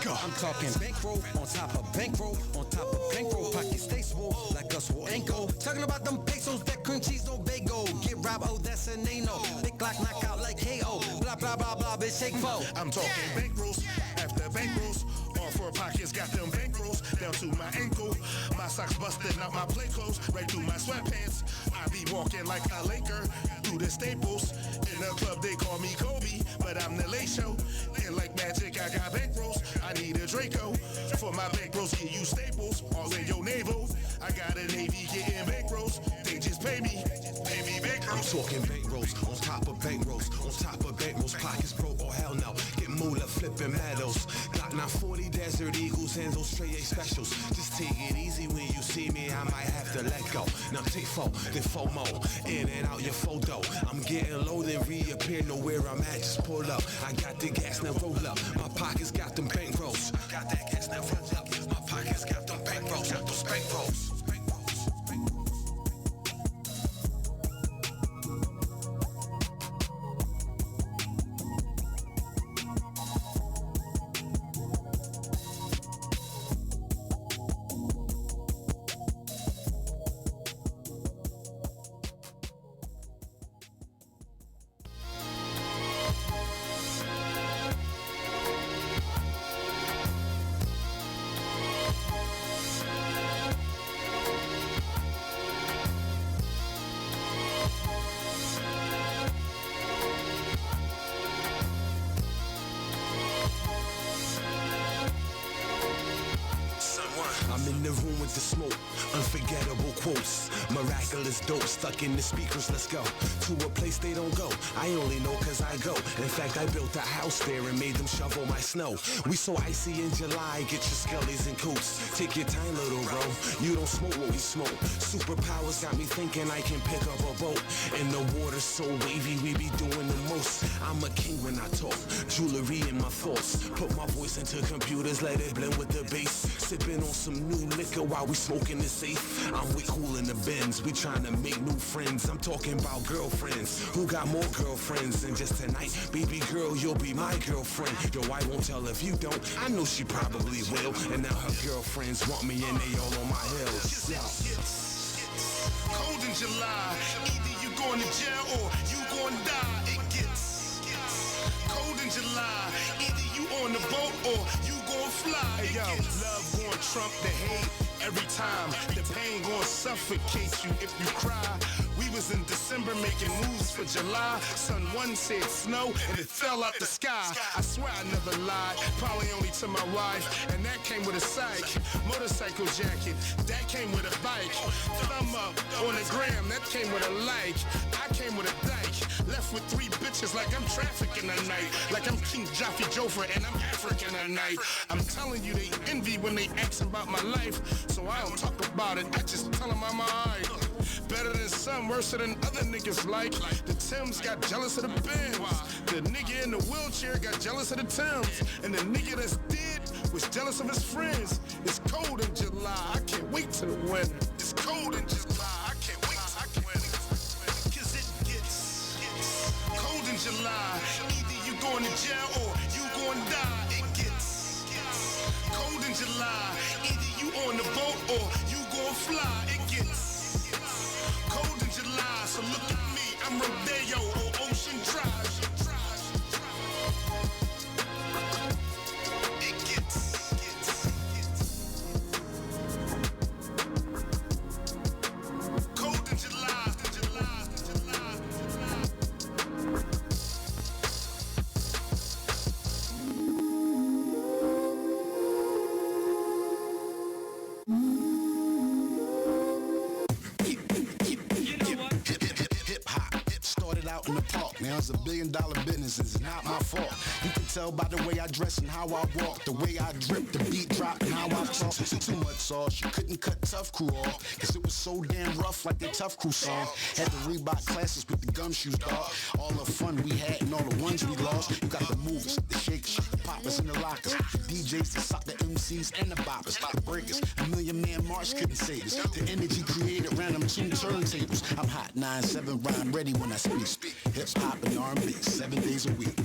go. I'm talking bankroll on top of bankroll on top of bankroll. Pockets stay swole like a swole ankle. Talking about them pesos, that cream cheese no bagel. Get robbed, oh that's a nano. Big Glock knock out like KO. Blah blah blah blah, bitch shake foe. I'm talking bankrolls after bankrolls. All four pockets got them bankrolls down to my ankle. My socks busting out my play clothes, right through my sweatpants. I be walking like a Laker through the Staples. In the club they call me Kobe, but I'm the late show. And like magic I got bankrolls. I need a Draco for my bankrolls. Get you staples all in your navel. I got a Navy getting bankrolls. They just pay me bankrolls. I'm talking bankrolls on top of bankrolls on top of bankrolls. Pockets broke, oh hell no. Get moolah flipping medals. Got 940 Desert Eagles and those straight A specials. Just take it easy when you see me. I might have to let go. Now take four, then FOMO. In and out your photo. I'm getting low, then reappear. Know where I'm at, just pull up. I got the gas, now roll up. My pockets got them bankrolls. Got that gas, now roll up. My pockets got them bankrolls. Got those bankrolls. I'm in the room with the smoke, unforgettable quotes, miraculous dope stuck in the speakers, let's go to a place they don't go, I only know cause I go, in fact I built a house there and made them shovel my snow, we so icy in July, get your skellies and coots, take your time little bro, you don't smoke what we smoke, superpowers got me thinking I can pick up a boat, and the water's so wavy we be doing the most, I'm a king when I talk, jewelry in my thoughts, put my voice into computers, let it blend with the bass, sipping on some new liquor while we smoking the safe. I'm way cool in the Benz, we trying to make new friends. I'm talking about girlfriends who got more girlfriends than just tonight. Baby girl, you'll be my girlfriend. Yo, I won't tell if you don't. I know she probably will. And now her girlfriends want me and they all on my heels. Cold in July, either you going to jail or you gonna die. It gets cold in July, either you on the boat or you gon' fly. Yo, love gon' trump the hate every time. The pain gon' suffocate you if you cry. We was in December making moves for July. SunWun said snow and it fell out the sky. I swear I never lied, probably only to my wife, and that came with a psych. Motorcycle jacket, that came with a bike. Thumb up on the gram, that came with a like. I came with a dike, left with 3 bitches like I'm trafficking the night. Like I'm King Jaffe Joffer and I'm African tonight. I'm telling you they envy when they ask about my life, so I don't talk about it, I just tell them I'm alright. Better than some, worse than other niggas like. The Timbs got jealous of the Benz. The nigga in the wheelchair got jealous of the Timbs. And the nigga that's dead was jealous of his friends. It's cold in July, I can't wait till the winter. It's cold in July, I can't wait till the winter. Cause it gets cold in July, either you going to jail or you gonna die. It gets cold in July, either you on the boat or you gon' fly. It gets cold in July, so look at me, I'm Rodeo or Ocean Drive. It gets cold in July. Out in the park, now it's $1 billion business, it's not my fault. You can tell by the way I dress and how I walk, the way I drip, the beat drop, and how I talk. Too much sauce, you couldn't cut Tough Crew off, cause it was so damn rough like the Tough Crew song. Had the Reebok classes with the gumshoes, dog. All the fun we had and all the ones we lost. You got the movers, the shakers, the poppers and the lockers, the DJs, the sock, the MCs and the boppers, the breakers. A Million Man March couldn't save us. The energy created ran them 2 turntables. I'm hot 9-7, rhyme ready when I speak. Hip hop and R&B, 7 days a week.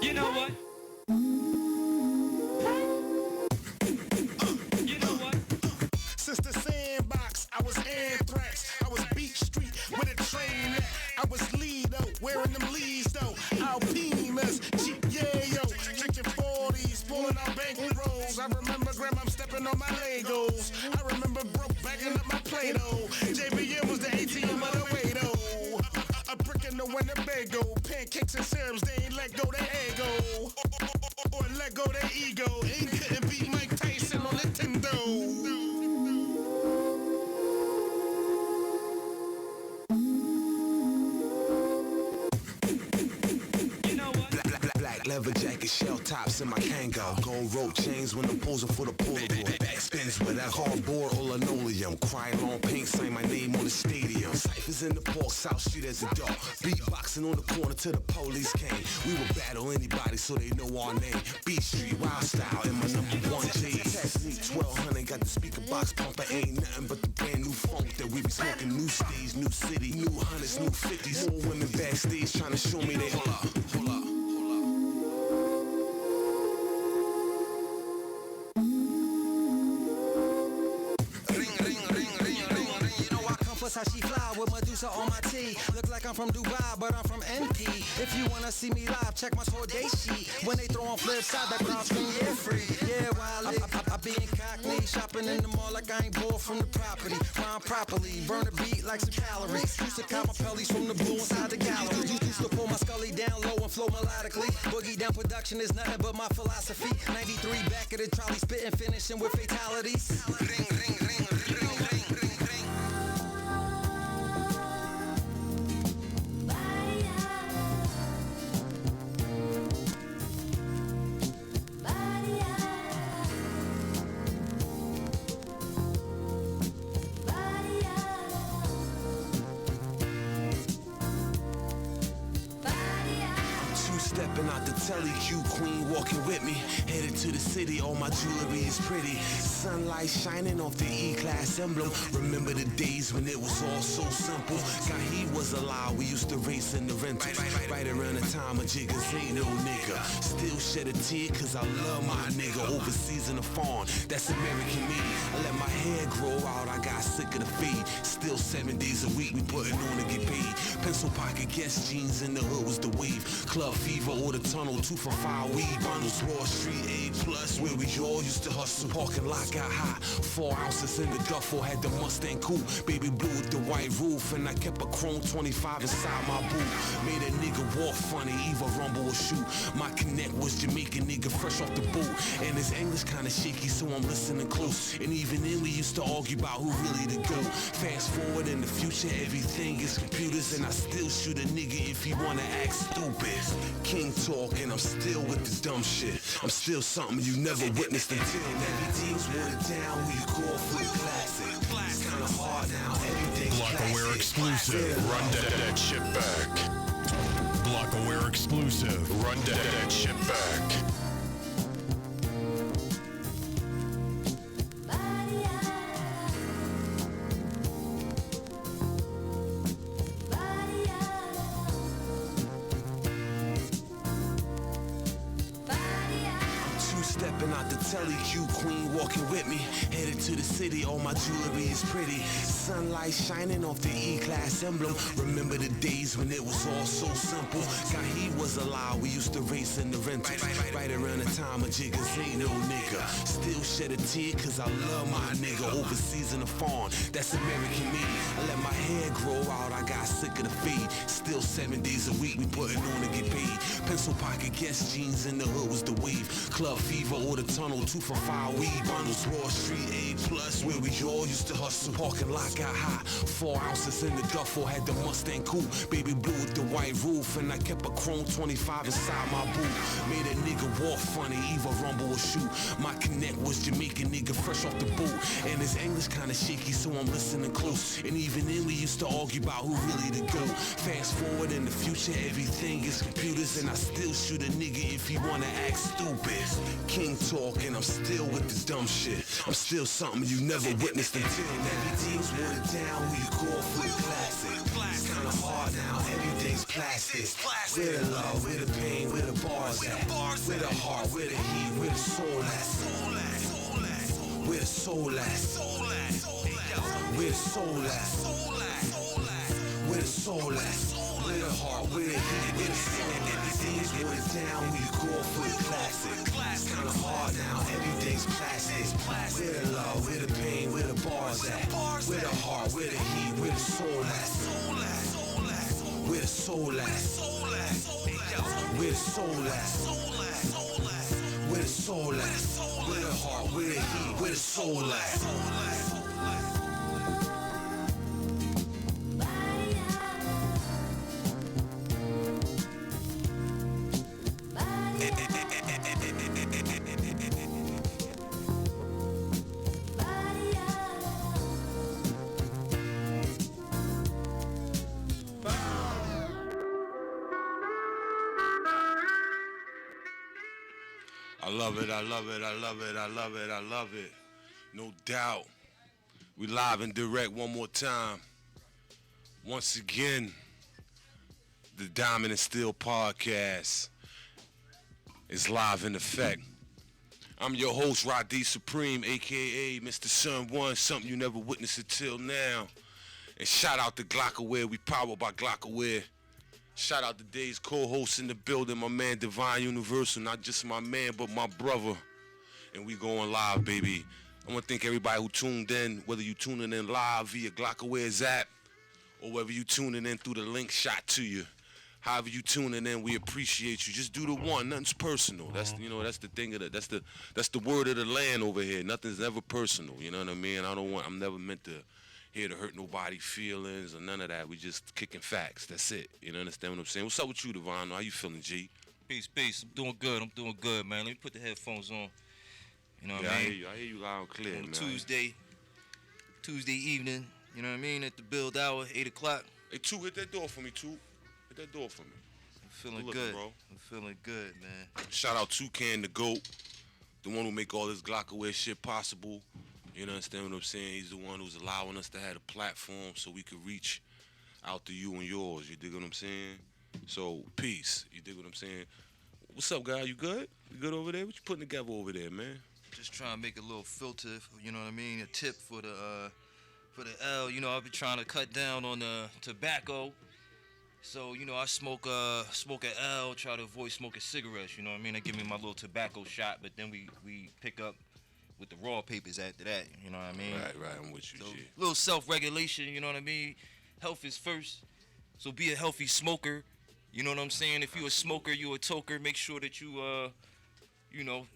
You know what? You know what? Since the sandbox, I was anthrax. I was Beach Street with a train at. I was Lido, wearing them leads though. Alpinas, cheap yeah yo. Drinking 40s, pulling out bank rolls. I remember grandma stepping on my Legos. I remember broke backing up my Play-Doh. JBM was the ATM of the way though. A brick in the Winnebago. Pancakes and syrups, they ain't let go their ego. Or let go their ego. Ain't couldn't beat Mike Tyson on Nintendo. Leather jacket, shell tops in my Kango. Gold rope chains when I'm posing for the Polaroid. Backspins with that hardboard or linoleum. Krylon paint, sign my name on the stadium. Cyphers in the park, South Street as a dog. Beatboxing on the corner till the police came. We would battle anybody so they know our name. Beat Street, Wild Style, and my #1 J's. Technique 1200, got the speaker box pumper. Ain't nothing but the brand new funk that we be smoking. New stage, new city, new hundreds, new 50s. More women backstage trying to show me they hold up, hold up. Plus how she fly with Medusa on my tee. Look like I'm from Dubai, but I'm from NP. If you wanna see me live, check my tour day sheet. When they throw on flip side, that brown screen, yeah, free. Yeah, while I be in Cockney, shopping in the mall like I ain't bored from the property. Rhyme properly, burn a beat like some calories. Used to count my pellies from the blue inside the gallery. Used to pull my scully down low and flow melodically. Boogie down production is nothing but my philosophy. 93 back at the trolley, spitting, finishing with fatalities. Ring, ring, ring, ring, ring, ring, ring. Stepping out the telly, Q queen walking with me. Headed to the city, all my jewelry is pretty. Sunlight shining off the E-Class emblem. Remember the days when it was all so simple. God, he was alive, we used to race in the rental. Right around the time of jiggers, ain't no nigga. Still shed a tear, cause I love my nigga. Overseas in the farm, that's American me. I let my hair grow out, I got sick of the fade. Still 7 days a week, we putting on to get paid. Pencil pocket, guess jeans in the hood was the wave. Club fever or the tunnel, 2 for 5 weed bundles. Wall Street A+, where we all used to hustle. Parking lot got hot, 4 ounces in the duffel. Had the Mustang coupe, baby blue with the white roof. And I kept a chrome 25 inside my boot. Made a nigga walk funny, either rumble or shoot. My connect was Jamaican nigga fresh off the boot. And his English kinda shaky, so I'm listening close. And even then we used to argue about who really to go. Fast forward in the future, everything is computers. And I still shoot a nigga if he wanna act stupid. King talk and I'm still with the dumb shit. I'm still something you never witnessed until now. Everything's watered down, we call for the classic. It's kinda hard now, everything's Blockaware exclusive, run that shit back. Blockaware exclusive, run that shit back. Stepping out the telly, Q queen walking with me. Headed to the city, all my jewelry is pretty. Sunlight shining off the E-Class emblem. Remember the days when it was all so simple. God, he was alive, we used to race in the rental. Right around the time of jiggers, ain't no nigga. Still shed a tear, cause I love my nigga. Overseas in the farm, that's American me. I let my hair grow out, I got sick of the fade. Still 7 days a week, we putting on to get paid. Pencil pocket, guess jeans in the hood was the wave. Club fever or the tunnel, 2 for 5 weed bundles. Wall Street A+, where we all used to hustle. Parking lot got hot, 4 ounces in the duffel. Had the Mustang coupe, baby blue with the white roof. And I kept a chrome 25 inside my boot. Made a nigga walk funny, either rumble or shoot. My connect was Jamaican nigga fresh off the boot. And his English kinda shaky, so I'm listening close. And even then we used to argue about who really to go. Fast forward in the future, everything is computers. And I still shoot a nigga if he wanna act stupid. King talk and I'm still with the dumb shit. I'm still something you never witnessed until now. Everything's watered down, we call for the classic. It's kinda hard now, everything's plastic. Where the love, where the pain, where the bars bars at? Where the heart, where the heat, where the soul at? Where the soul at? Where the soul at? Where the soul at? Where the heart, where the heat, where the soul at? Everything's watered down, we go for the classic. It's kinda hard now, everything's plastic. Where the love, where the pain, where the bars at? Where the heart, where the heat, where the soul at? Where the soul at? Where the soul at? Where the soul at? Where the heart, where the heat, where the soul at? I love it, I love it, I love it, I love it, I love it. No doubt. We live and direct one more time. Once again, the Diamond and Steel podcast is live in effect. I'm your host, Rod D. Supreme, a.k.a. Mr. SunWun, something you never witnessed until now. And shout out to Glockaware, we powered by Glockaware. Shout out to Dave's co-host in the building, my man Divine Universal, not just my man, but my brother. And we going live, baby. I want to thank everybody who tuned in, whether you tuning in live via Glockaware's app, or whether you tuning in through the link shot to you. However you tuning in, we appreciate you. Just do the one, nothing's personal. That's that's the thing of that's the word of the land over here. Nothing's ever personal. You know what I mean? I'm never meant to here to hurt nobody's feelings or none of that. We just kicking facts. That's it. You know, understand what I'm saying? What's up with you, Divine? How you feeling, G? Peace. I'm doing good, man. Let me put the headphones on. You know what I mean? I hear you loud and clear, on man. Tuesday evening, you know what I mean? At the build hour, 8 o'clock. Hey, Two, hit that door for me, Two. Hit that door for me. I'm feeling Good good. looking, bro. I'm feeling good, man. Shout out Toucan the GOAT, the one who make all this Glockaware shit possible. You understand what I'm saying? He's the one who's allowing us to have a platform so we could reach out to you and yours. You dig what I'm saying? So, peace. You dig what I'm saying? What's up, guy? You good? You good over there? What you putting together over there, man? Just trying to make a little filter, you know what I mean? A tip for the L. You know, I've been trying to cut down on the tobacco. So, you know, I smoke an L, try to avoid smoking cigarettes, you know what I mean? They give me my little tobacco shot, but then we pick up with the raw papers after that, you know what I mean? Right, I'm with you, So, G. little self-regulation, you know what I mean? Health is first, so be a healthy smoker, you know what I'm saying? If you a smoker, you a toker, make sure that you, you know,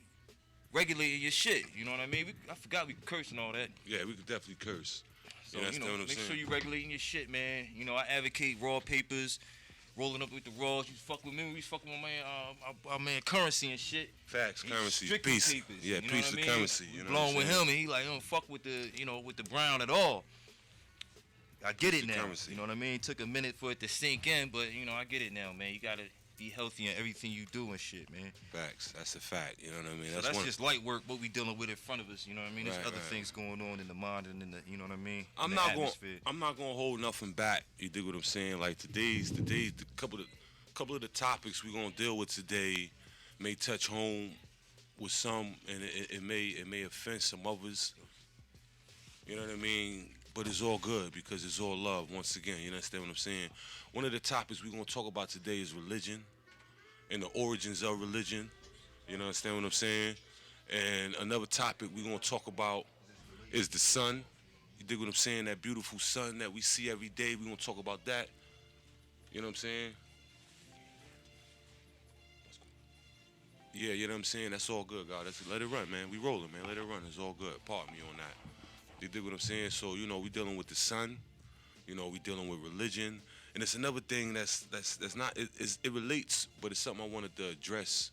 regulate your shit, you know what I mean? I forgot we curse and all that. Yeah, we could definitely curse. So, You know what I'm make saying? sure you regulating your shit, man. You know, I advocate raw papers, rolling up with the raws. You fuck with me, we fuck with my man, our man Currency and shit. Facts, He currency, strictly peace. papers, Yeah, you know peace what I to mean? currency. You know Blowing what with I'm him, and he like, don't fuck with the, you know, with the brown at all. I get it the now. currency. You know what I mean? It took a minute for it to sink in, but you know, I get it now, man. You gotta be healthy in everything you do and shit, man. Facts, that's a fact. You know what I mean? So that's one. just light work, what we dealing with in front of us. You know what I mean? There's Right, other right. things going on in the mind and in the, you know what I mean? I'm in not the going. atmosphere. I'm not going to hold nothing back. You dig what I'm saying? Like the couple of the topics we're gonna deal with today may touch home with some, and it may offend some others. You know what I mean? But it's all good because it's all love. Once again, you understand what I'm saying? One of the topics we're gonna talk about today is religion and the origins of religion. You understand what I'm saying? And another topic we're gonna talk about is the sun. You dig what I'm saying? That beautiful sun that we see every day. We're gonna talk about that. You know what I'm saying? Yeah, you know what I'm saying? That's all good, God. Let it run, man. We rolling, man. Let it run. It's all good. Pardon me on that. You dig what I'm saying? So, you know, we dealing with the sun. You know, we dealing with religion. And it's another thing that's not, it relates, but it's something I wanted to address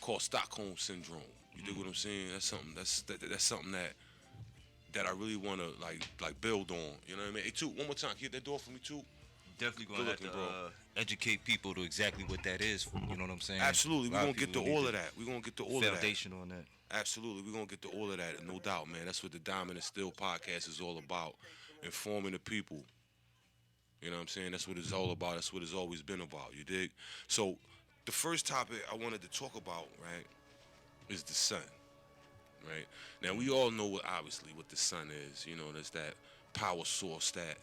called Stockholm Syndrome. You dig what I'm saying? That's something, that's something that I really want to, like build on. You know what I mean? Hey, Two, one more time. Can you hit that door for me, Two? Definitely gonna Good have to looking, bro. educate people to exactly what that is. You know what I'm saying? Absolutely. A We're lot going of to get to people all need of that. We're going to get to all of that. foundation on that. Absolutely. We're going to get to all of that, no doubt, man. That's what the Diamond and Steel podcast is all about, informing the people. You know what I'm saying? That's what it's all about. That's what it's always been about. You dig? So the first topic I wanted to talk about, right, is the sun. Right now, we all know obviously what the sun is. You know, there's that power source that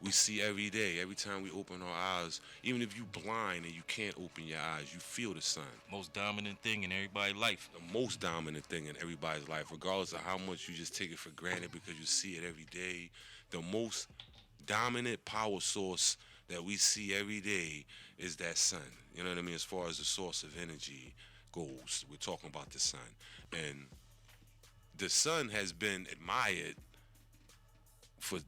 we see every day. Every time we open our eyes, even if you blind and you can't open your eyes, you feel the sun. Most dominant thing in everybody's life. The most dominant thing in everybody's life, regardless of how much you just take it for granted because you see it every day. The most dominant power source that we see every day is that sun. You know what I mean? As far as the source of energy goes, we're talking about the sun. And the sun has been admired for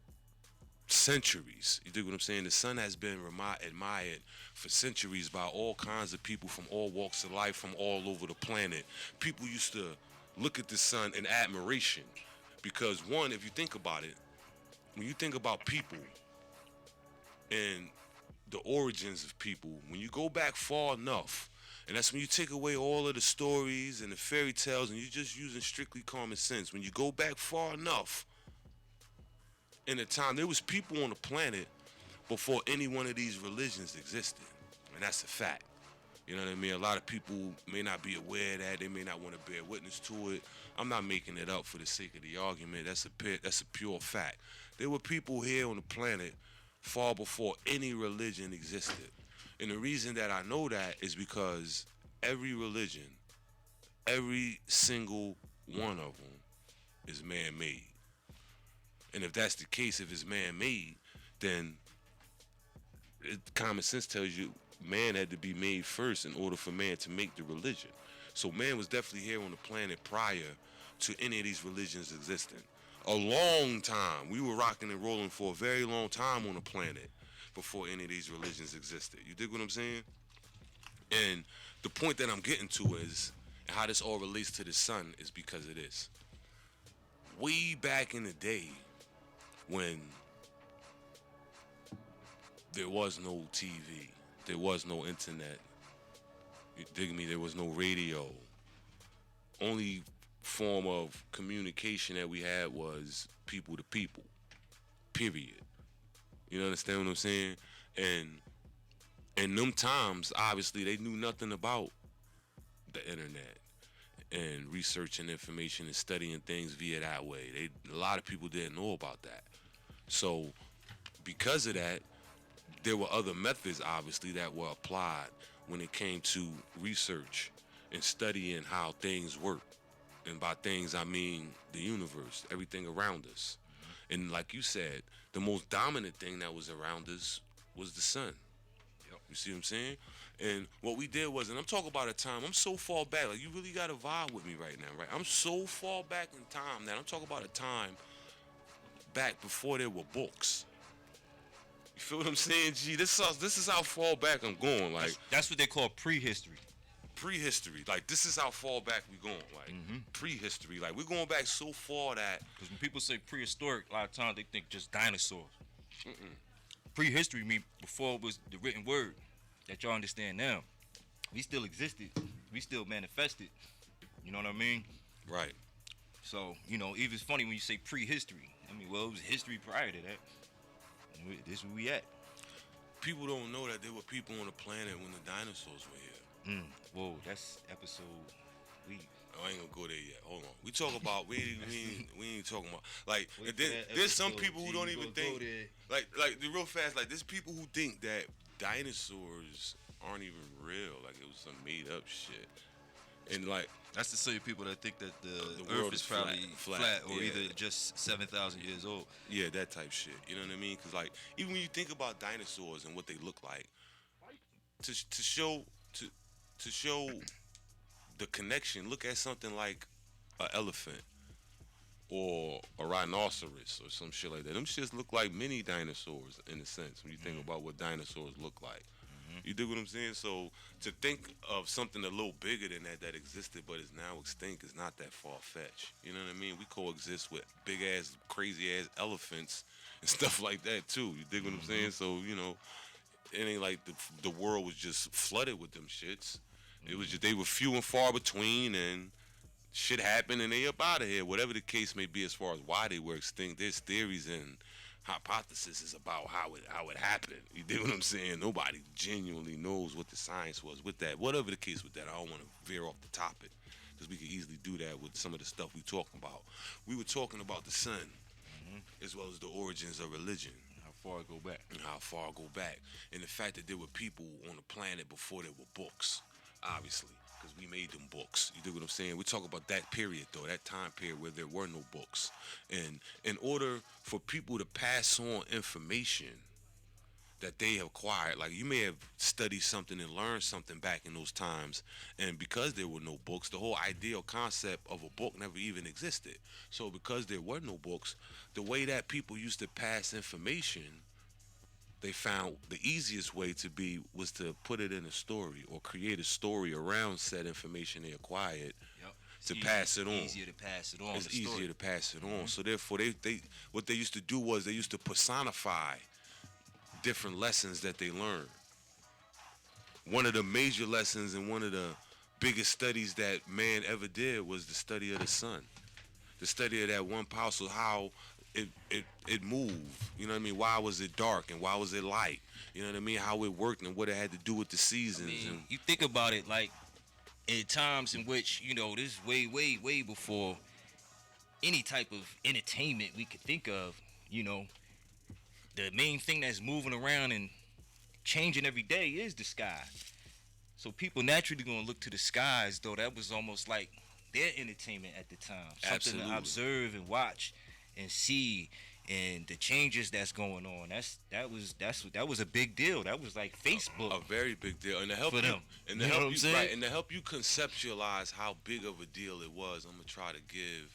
centuries. You dig what I'm saying? The sun has been admired for centuries by all kinds of people from all walks of life, from all over the planet. People used to look at the sun in admiration because, one, if you think about it, when you think about people and the origins of people, when you go back far enough, and that's when you take away all of the stories and the fairy tales and you're just using strictly common sense. When you go back far enough in the time, there was people on the planet before any one of these religions existed. And that's a fact. You know what I mean? A lot of people may not be aware of that. They may not want to bear witness to it. I'm not making it up for the sake of the argument. That's a pure fact. There were people here on the planet far before any religion existed. And the reason that I know that is because every religion, every single one of them is man-made. And if that's the case, if it's man-made, then common sense tells you man had to be made first in order for man to make the religion. So man was definitely here on the planet prior to any of these religions existing. A long time. We were rocking and rolling for a very long time on the planet before any of these religions existed. You dig what I'm saying? And the point that I'm getting to is, and how this all relates to the sun, is because of this. Way back in the day, when there was no TV, there was no internet, you dig me, there was no radio. Only form of communication that we had was people to people, period. You understand what I'm saying? And in them times, obviously, they knew nothing about the internet and researching information and studying things via that way. A lot of people didn't know about that. So because of that, there were other methods, obviously, that were applied when it came to research and studying how things work. And by things, I mean the universe, everything around us. And like you said, the most dominant thing that was around us was the sun. Yep. You see what I'm saying? And what we did was, and I'm talking about a time, I'm so far back, like you really got to vibe with me right now, right? I'm so far back in time that I'm talking about a time back before there were books. You feel what I'm saying, G? This is how far back I'm going. Like that's what they call prehistory. Prehistory, like this is how far back we going, like prehistory, like we're going back so far that because when people say prehistoric, a lot of times they think just dinosaurs. Prehistory mean before it was the written word that y'all understand now. We still existed, we still manifested. You know what I mean? Right. So even it's funny when you say prehistory. I mean, well, it was history prior to that. This is where we at. People don't know that there were people on the planet when the dinosaurs were here. Whoa, that's episode. I ain't gonna go there yet. Hold on. We talk about we ain't talking about like there's some people who don't even think like the real fast, like there's people who think that dinosaurs aren't even real, like it was some made up shit. And like that's the same people that think that the world Earth is is probably flat or yeah. either just 7,000 years old. Yeah, that type shit. You know what I mean? Because like even when you think about dinosaurs and what they look like, to show the connection, look at something like an elephant or a rhinoceros or some shit like that. Them shits look like mini dinosaurs in a sense when you think about what dinosaurs look like. You dig what I'm saying? So to think of something a little bigger than that existed but is now extinct is not that far-fetched. You know what I mean? We coexist with big-ass, crazy-ass elephants and stuff like that too. You dig what I'm saying? So, it ain't like the world was just flooded with them shits. It was just they were few and far between, and shit happened, and they up out of here. Whatever the case may be, as far as why they were extinct, there's theories and hypothesis is about how it happened. You dig what I'm saying? Nobody genuinely knows what the science was with that. Whatever the case with that, I don't want to veer off the topic because we could easily do that with some of the stuff we talking about. We were talking about the sun as well as the origins of religion. How far it go back? And how far go back, and the fact that there were people on the planet before there were books, obviously, because we made them books. You dig what I'm saying? We talk about that period, though, that time period where there were no books. And in order for people to pass on information that they have acquired, like you may have studied something and learned something back in those times, and because there were no books, the whole ideal concept of a book never even existed. So because there were no books, the way that people used to pass information, they found the easiest way to be was to put it in a story or create a story around said information they acquired. Yep. To pass it on. Easier to pass it on. It's easier to pass it on. So therefore, they what they used to do was they used to personify different lessons that they learned. One of the major lessons and one of the biggest studies that man ever did was the study of the sun. The study of that one power, so how it moved. You know what I mean? Why was it dark and why was it light? You know what I mean? How it worked and what it had to do with the seasons. I mean, you think about it, like in times in which, you know, this is way before any type of entertainment we could think of. You know, the main thing that's moving around and changing every day is the sky. So people naturally gonna look to the skies, though. That was almost like their entertainment at the time. Something to observe and watch and see, and the changes that's going on. That was a big deal. That was like Facebook. A very big deal. And to help for you, them. and You to know help what I'm you, saying? right, and to help you conceptualize how big of a deal it was, I'm gonna try to give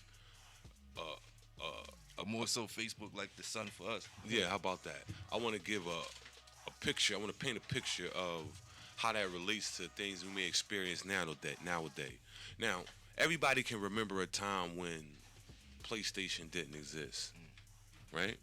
More so Facebook like the sun for us. yeah, how about that? I want to give a picture. I want to paint a picture of how that relates to things we may experience nowadays. Now, everybody can remember a time when PlayStation didn't exist, right?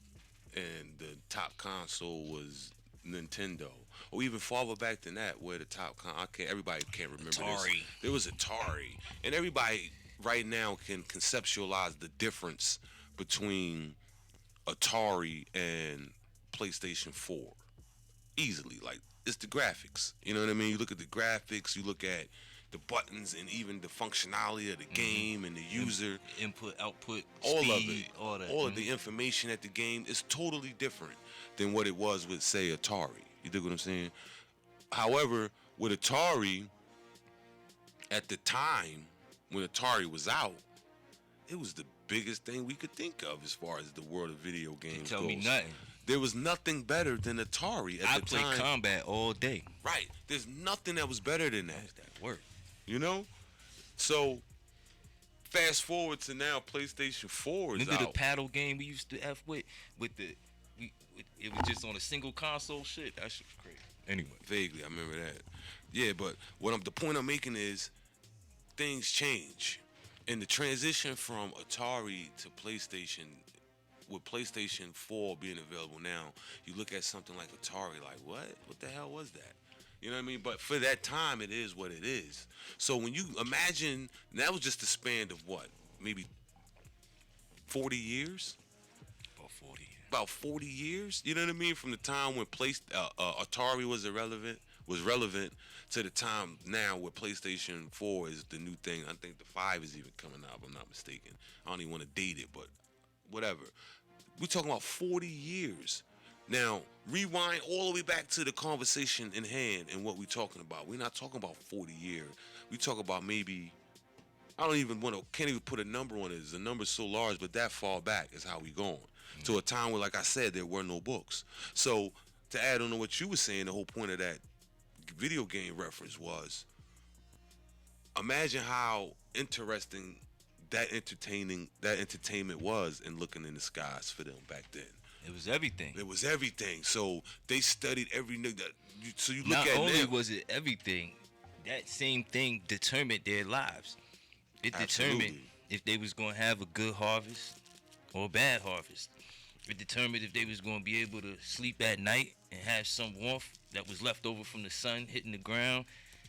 And the top console was Nintendo, or even farther back than that, where the top everybody can't remember Atari. this. There was Atari, and everybody right now can conceptualize the difference between Atari and PlayStation 4 easily. Like, it's the graphics. You know what I mean? You look at the graphics, you look at the buttons, and even the functionality of the game and the user Input, output, all speed, of it, all that. all of the information at the game is totally different than what it was with, say, Atari. You dig what I'm saying? However, with Atari, at the time when Atari was out, it was the biggest thing we could think of as far as the world of video games Tell goes. me nothing. There was nothing better than Atari at the time. I play combat all day. Right. There's nothing that was better than that. That work. You know? So, fast forward to now, PlayStation 4 is Remember out. the paddle game we used to F with it was just on a single console shit? That shit was crazy. Anyway. Vaguely, I remember that. Yeah, but the point I'm making is things change. And the transition from Atari to PlayStation, with PlayStation 4 being available now, you look at something like Atari, like, what? What the hell was that? You know what I mean? But for that time, it is what it is. So when you imagine, that was just the span of what? Maybe 40 years? About 40 years. About 40 years? You know what I mean? From the time when Atari was relevant to the time now where PlayStation 4 is the new thing. I think the 5 is even coming out, if I'm not mistaken. I don't even want to date it, but whatever. We're talking about 40 years. Now, rewind all the way back to the conversation in hand and what we're talking about. We're not talking about 40 years. We talk about maybe, can't even put a number on it. The number's so large, but that far back is how we going. To a time where, like I said, there were no books. So, to add on to what you were saying, the whole point of that video game reference was, imagine how interesting that entertainment was in looking in the skies for them back then. It was everything. It was everything. So they studied every nigga. So you look Not at only now, was it everything, that same thing determined their lives. It determined Absolutely. if they was gonna have a good harvest or a bad harvest. It determined if they was gonna be able to sleep at night and have some warmth that was left over from the sun hitting the ground.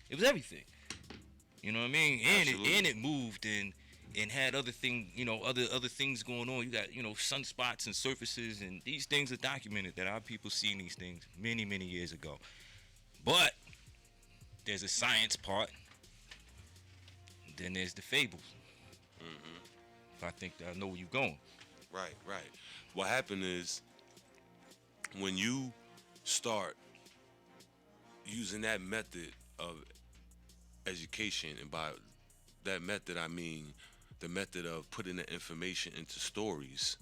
It was everything. You know what I mean? And Absolutely. it moved, and and had other other things going on. You got sunspots and surfaces, and these things are documented that our people seen these things many years ago. But there's a science part. Then there's the fables. If I think that I know where you're going. Right. What happened is when you start using that method of education, and by that method I mean the method of putting the information into stories.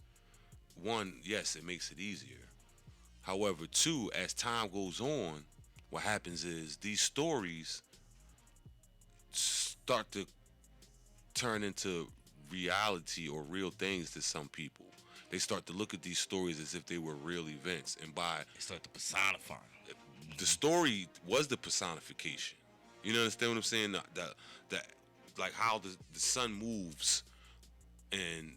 One, yes, it makes it easier. However, two, as time goes on, what happens is these stories start to turn into reality or real things to some people. They start to look at these stories as if they were real events, and by They start to personify. the story was the personification. You understand what I'm saying? The like how the sun moves and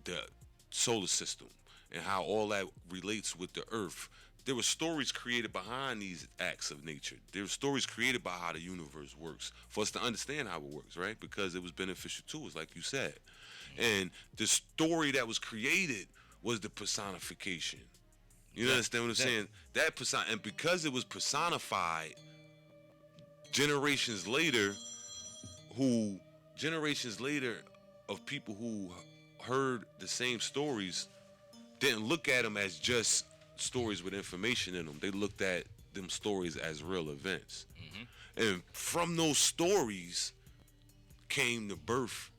the solar system and how all that relates with the earth. There were stories created behind these acts of nature. There were stories created by how the universe works for us to understand how it works, right? Because it was beneficial to us, like you said. And the story that was created was the personification. You understand what I'm saying? That and because it was personified, generations later of people who heard the same stories didn't look at them as just stories with information in them. They looked at them stories as real events. And from those stories came the birth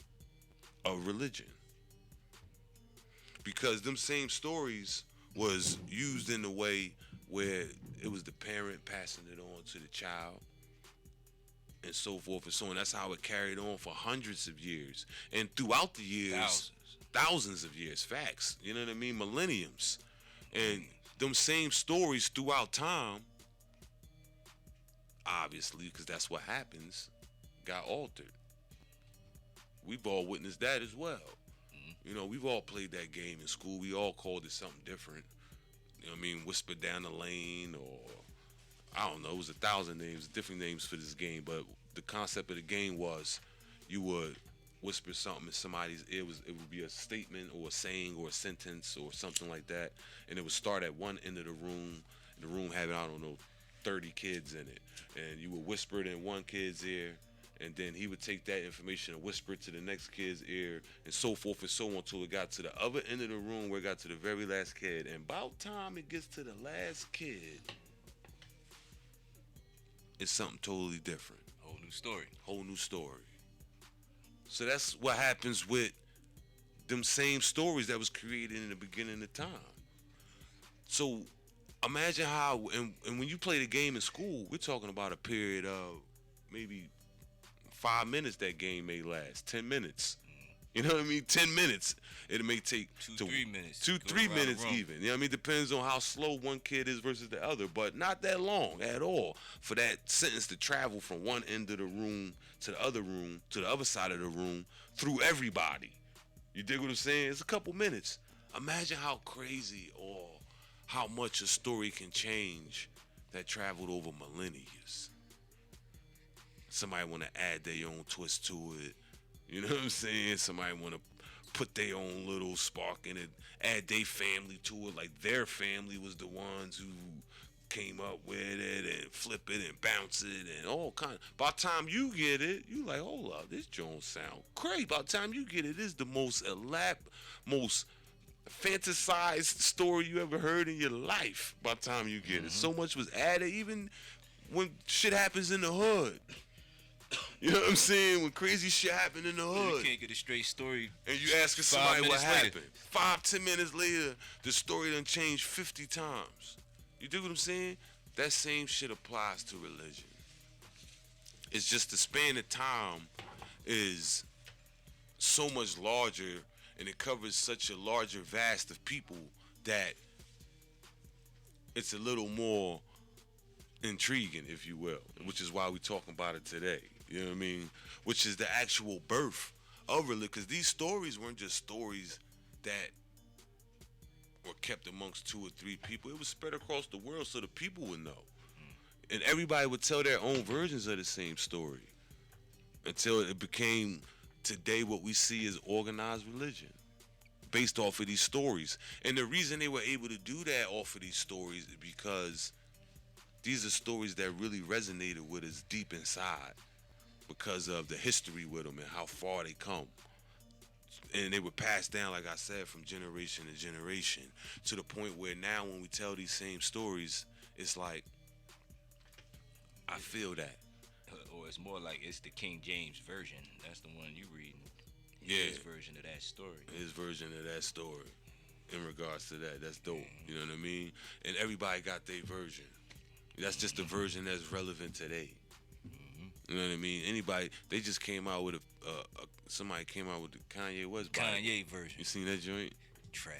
of religion. Because them same stories was used in a way where it was the parent passing it on to the child, and so forth and so on. That's how it carried on for hundreds of years. And throughout the years, thousands of years, facts. You know what I mean? Millenniums. And them same stories throughout time, obviously, because that's what happens, got altered. We've all witnessed that as well. We've all played that game in school. We all called it something different. You know what I mean? Whisper down the lane, or I don't know. It was 1,000 names, different names for this game. But the concept of the game was you would whisper something in somebody's ear. It would be a statement or a saying or a sentence or something like that. And it would start at one end of the room. The room having, I don't know, 30 kids in it. And you would whisper it in one kid's ear. And then he would take that information and whisper it to the next kid's ear, and so forth and so on, until it got to the other end of the room where it got to the very last kid. And about time it gets to the last kid, it's something totally different. Whole new story. So that's what happens with them same stories that was created in the beginning of time. So imagine how, and when you play the game in school, we're talking about a period of maybe 5 minutes. That game may last 10 minutes. You know what I mean? 10 minutes. It may take 3 minutes. 3 minutes even. You know what I mean? Depends on how slow one kid is versus the other, but not that long at all for that sentence to travel from one end of the room, to the other side of the room, through everybody. You dig what I'm saying? It's a couple minutes. Imagine how crazy or how much a story can change that traveled over millennia. Somebody want to add their own twist to it. You know what I'm saying? Somebody want to put their own little spark in it, add their family to it, like their family was the ones who came up with it, and flip it and bounce it and all kind. By the time you get it, you like, hold up, this joint sound crazy. By the time you get it, it's the most most fantasized story you ever heard in your life. By the time you get it, so much was added, even when shit happens in the hood. You know what I'm saying? When crazy shit happened in the hood. You can't get a straight story. And you asking somebody what happened. 5-10 minutes later, the story done changed 50 times. You dig what I'm saying? That same shit applies to religion. It's just the span of time is so much larger, and it covers such a larger vast of people that it's a little more intriguing, if you will, which is why we're talking about it today. You know what I mean? Which is the actual birth of religion, because these stories weren't just stories that were kept amongst 2 or 3 people. It was spread across the world so the people would know. And everybody would tell their own versions of the same story until it became today what we see is organized religion based off of these stories. And the reason they were able to do that off of these stories is because these are stories that really resonated with us deep inside because of the history with them and how far they come. And they were passed down, like I said, from generation to generation, to the point where now when we tell these same stories, it's like, I feel that. Or it's more like it's the King James version. That's the one you reading. Yeah. His version of that story. His version of that story. In regards to that, that's dope. You know what I mean? And everybody got their version. That's just the version that's relevant today. You know what I mean? Anybody, they just came out with somebody came out with the Kanye West Bible. Kanye version. You seen that joint? Trash.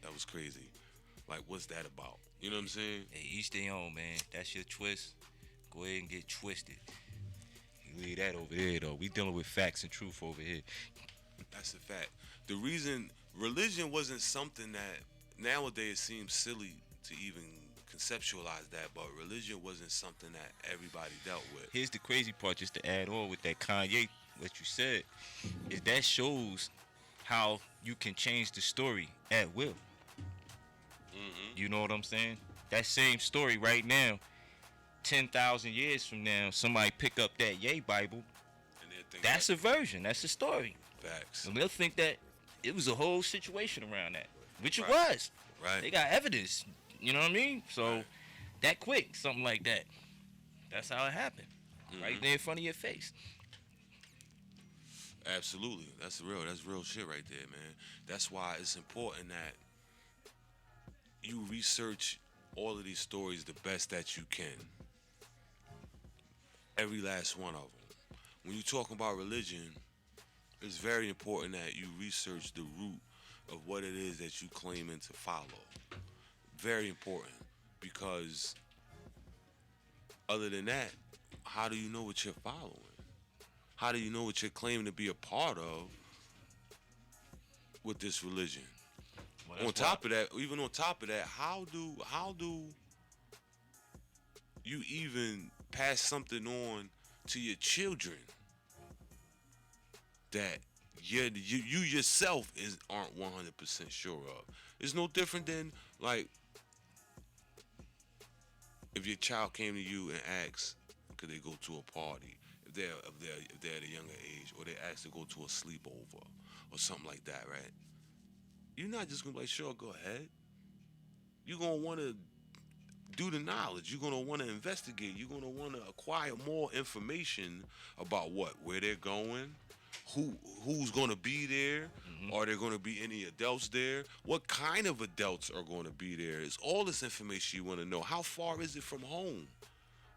That was crazy. Like, what's that about? You know what I'm saying? Hey, each their own, man. That's your twist. Go ahead and get twisted. You leave that over there, though. We dealing with facts and truth over here. That's a fact. The reason religion wasn't something that nowadays seems silly to even conceptualize that, but religion wasn't something that everybody dealt with. Here's the crazy part, just to add on with that Kanye, what you said, is that shows how you can change the story at will. You know what I'm saying? That same story right now, 10,000 years from now, somebody pick up that Ye Bible. And they'll think That's a version. That's a story. facts. And they'll think that it was a whole situation around that, which it Right. was. Right. They got evidence. You know what I mean? So Right. that quick, something like that. That's how it happened. Right there in front of your face. Absolutely. That's real shit right there, man. That's why it's important that you research all of these stories the best that you can. Every last one of them. When you talk about religion, it's very important that you research the root of what it is that you claiming to follow. Very important, because other than that, how do you know what you're following? How do you know what you're claiming to be a part of with this religion? Well, On top of that, even on top of that, how do you even pass something on to your children that you yourself aren't 100% sure of? It's no different than, like, if your child came to you and asked, could they go to a party if they're at a younger age, or they asked to go to a sleepover or something like that, right? You're not just gonna be like, sure, go ahead. You're gonna want to do the knowledge. You're gonna want to investigate. You're gonna want to acquire more information about where they're going, who's gonna be there. Are there gonna be any adults there? What kind of adults are gonna be there? It's all this information you want to know. How far is it from home?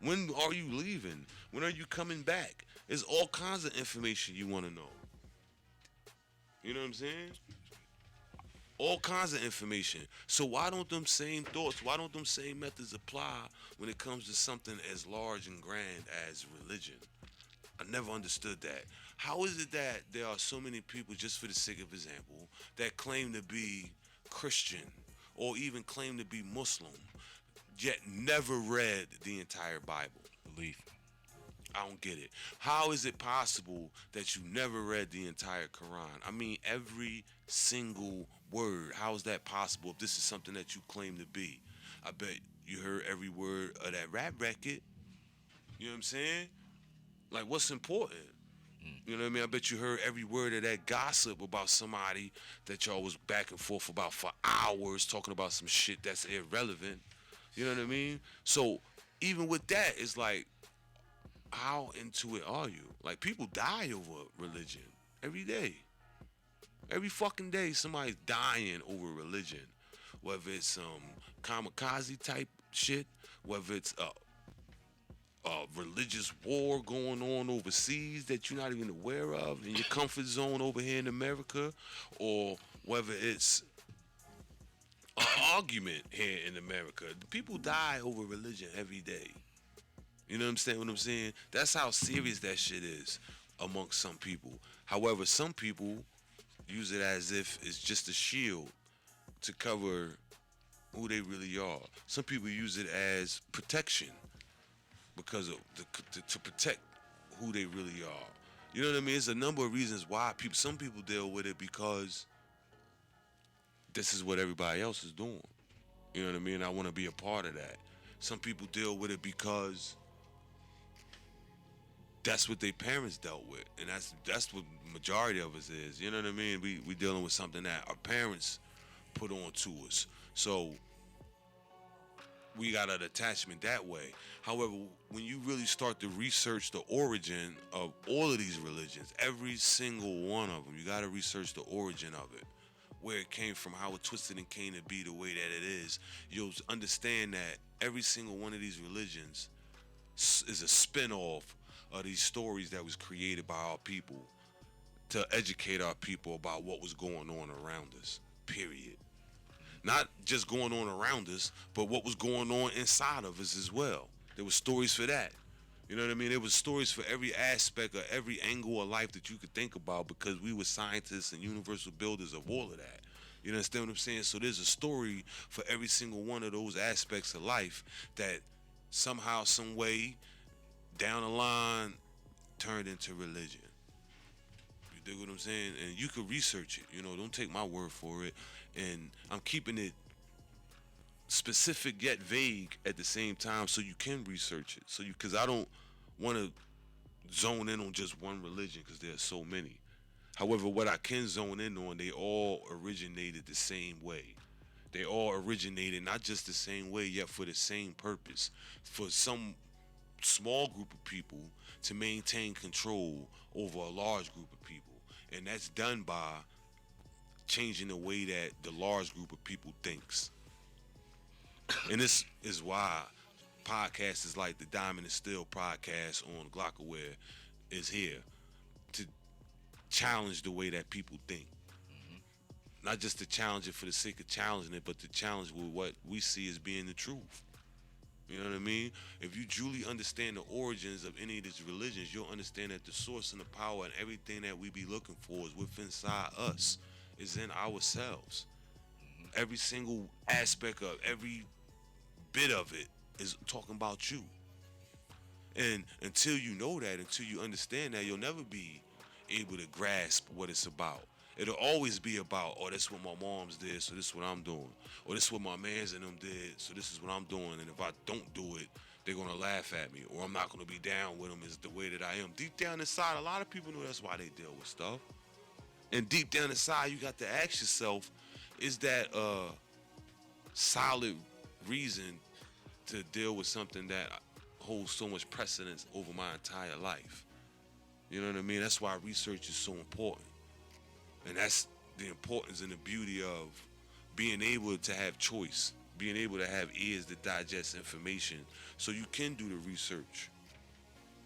When are you leaving? When are you coming back? There's all kinds of information you want to know. You know what I'm saying? All kinds of information. So why don't them same thoughts, why don't them same methods apply when it comes to something as large and grand as religion? I never understood that. How is it that there are so many people, just for the sake of example, that claim to be Christian or even claim to be Muslim, yet never read the entire Bible? Belief. I don't get it. How is it possible that you never read the entire Quran? I mean, every single word. How is that possible if this is something that you claim to be? I bet you heard every word of that rap record. You know what I'm saying? Like, what's important? You know what I mean? I bet you heard every word of that gossip about somebody that y'all was back and forth about for hours talking about some shit that's irrelevant. You know what I mean? So even with that, it's like, how into it are you? Like, people die over religion every day. Every fucking day, somebody's dying over religion. Whether it's some kamikaze type shit, whether it's a religious war going on overseas that you're not even aware of in your comfort zone over here in America, or whether it's an argument here in America. People die over religion every day. You know what I'm saying? That's how serious that shit is amongst some people. However, some people use it as if it's just a shield to cover who they really are. Some people use it as protection because of to protect who they really are. You know what I mean? There's a number of reasons why some people deal with it because this is what everybody else is doing. You know what I mean? I want to be a part of that. Some people deal with it because that's what their parents dealt with, and that's what majority of us is. You know what I mean? We dealing with something that our parents put on to us, so we got an attachment that way. However, when you really start to research the origin of all of these religions, every single one of them, you got to research the origin of it, where it came from, how it twisted and came to be the way that it is. You'll understand that every single one of these religions is a spin-off of these stories that was created by our people to educate our people about what was going on around us, period. Not just going on around us, but what was going on inside of us as well. There were stories for that. You know what I mean? There was stories for every aspect of every angle of life that you could think about, because we were scientists and universal builders of all of that. You understand what I'm saying? So there's a story for every single one of those aspects of life that somehow, some way, down the line, turned into religion. You dig what I'm saying? And you can research it. You know, don't take my word for it. And I'm keeping it specific yet vague at the same time, so you can research it. So because I don't want to zone in on just one religion, because there's so many. However, what I can zone in on, they all originated the same way. They all originated not just the same way, yet for the same purpose. For some small group of people to maintain control over a large group of people. And that's done by changing the way that the large group of people thinks. And this is why podcasts like the Diamond and Steel podcast on Glockaware is here to challenge the way that people think. Not just to challenge it for the sake of challenging it, but to challenge with what we see as being the truth. You know what I mean? If you truly understand the origins of any of these religions, you'll understand that the source and the power and everything that we be looking for is within inside us, is in ourselves. Every single aspect of every bit of it is talking about you. And until you know that, until you understand that, you'll never be able to grasp what it's about. It'll always be about, oh, that's what my mom's did, so this is what I'm doing. Or this is what my mans and them did, so this is what I'm doing. And if I don't do it, they're going to laugh at me. Or I'm not going to be down with them, is the way that I am. Deep down inside, a lot of people know that's why they deal with stuff. And deep down inside, you got to ask yourself, is that a solid reason to deal with something that holds so much precedence over my entire life? You know what I mean? That's why research is so important. And that's the importance and the beauty of being able to have choice, being able to have ears to digest information so you can do the research.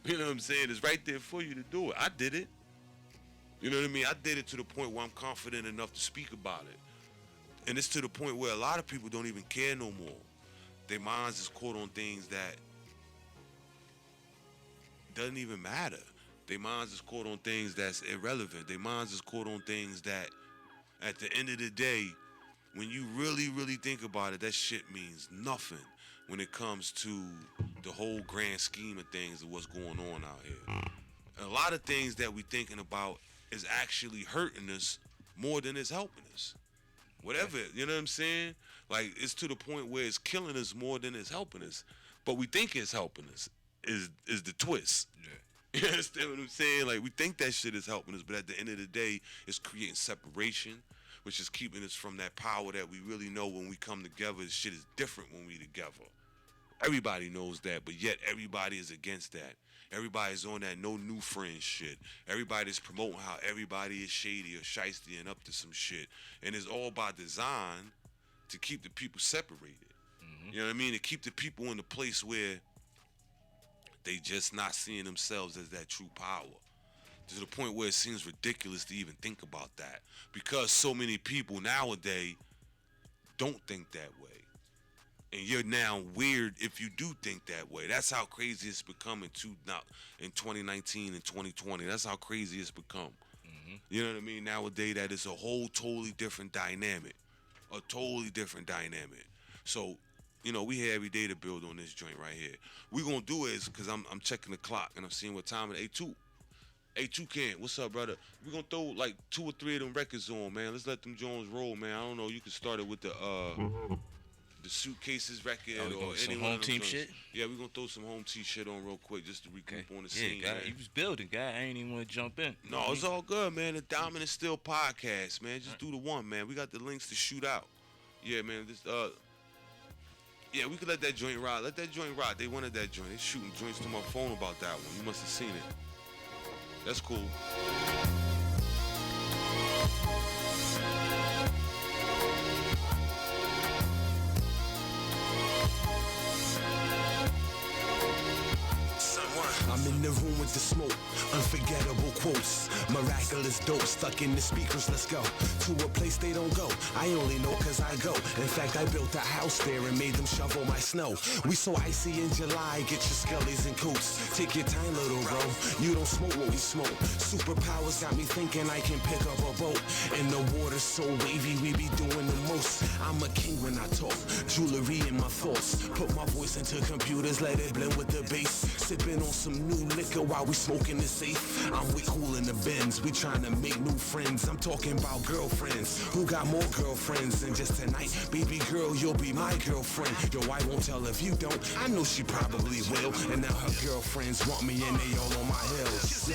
You know what I'm saying? It's right there for you to do it. I did it. You know what I mean? I did it to the point where I'm confident enough to speak about it. And it's to the point where a lot of people don't even care no more. Their minds is caught on things that doesn't even matter. Their minds is caught on things that's irrelevant. Their minds is caught on things that, at the end of the day, when you really, really think about it, that shit means nothing when it comes to the whole grand scheme of things of what's going on out here. And a lot of things that we thinking about is actually hurting us more than it's helping us. Whatever, you know what I'm saying? Like, it's to the point where it's killing us more than it's helping us. But we think it's helping us, is the twist. Yeah. You understand what I'm saying? Like, we think that shit is helping us, but at the end of the day, it's creating separation, which is keeping us from that power that we really know when we come together. Shit is different when we together. Everybody knows that, but yet everybody is against that. Everybody's on that no new friends shit. Everybody's promoting how everybody is shady or shiesty and up to some shit. And it's all by design to keep the people separated. You know what I mean? To keep the people in the place where they just not seeing themselves as that true power. To the point where it seems ridiculous to even think about that. Because so many people nowadays don't think that way. And you're now weird if you do think that way. That's how crazy it's become in 2019 and 2020. That's how crazy it's become. You know what I mean? Nowadays, that is a whole totally different dynamic. A totally different dynamic. So, you know, we here every day to build on this joint right here. We gonna do it because I'm checking the clock and I'm seeing what time it is. Hey, too. Hey, Toucan, what's up, brother? We're gonna throw like 2 or 3 of them records on, man. Let's let them Jones roll, man. I don't know. You can start it with the Suitcases record or any some one home of them team joints. shit? Yeah, we're gonna throw some home team shit on real quick just to recoup on the scene. Yeah, guy, man. he was building, guy. I ain't even want to jump in. No, it's all good, man. The Dominant Still podcast, man. Just do the one, man. We got the links to shoot out. Yeah, man. This yeah, we could let that joint rock. Let that joint rock. They wanted that joint. They shooting joints to my phone about that one. You must have seen it. That's cool. I'm in the room with the smoke, unforgettable quotes, miraculous dope stuck in the speakers, let's go, to a place they don't go, I only know cause I go, in fact I built a house there and made them shovel my snow, we so icy in July, get your skellies and coots, take your time little bro, you don't smoke what we smoke, superpowers got me thinking I can pick up a boat, and the water's so wavy we be doing the most, I'm a king when I talk, jewelry in my thoughts, put my voice into computers, let it blend with the bass, sipping on some new liquor while we smoking the safe. I'm way cool in the Benz, we trying to make new friends. I'm talking about girlfriends who got more girlfriends than just tonight. Baby girl, you'll be my girlfriend. Yo, I won't tell if you don't. I know she probably will. And now her girlfriends want me and they all on my heels.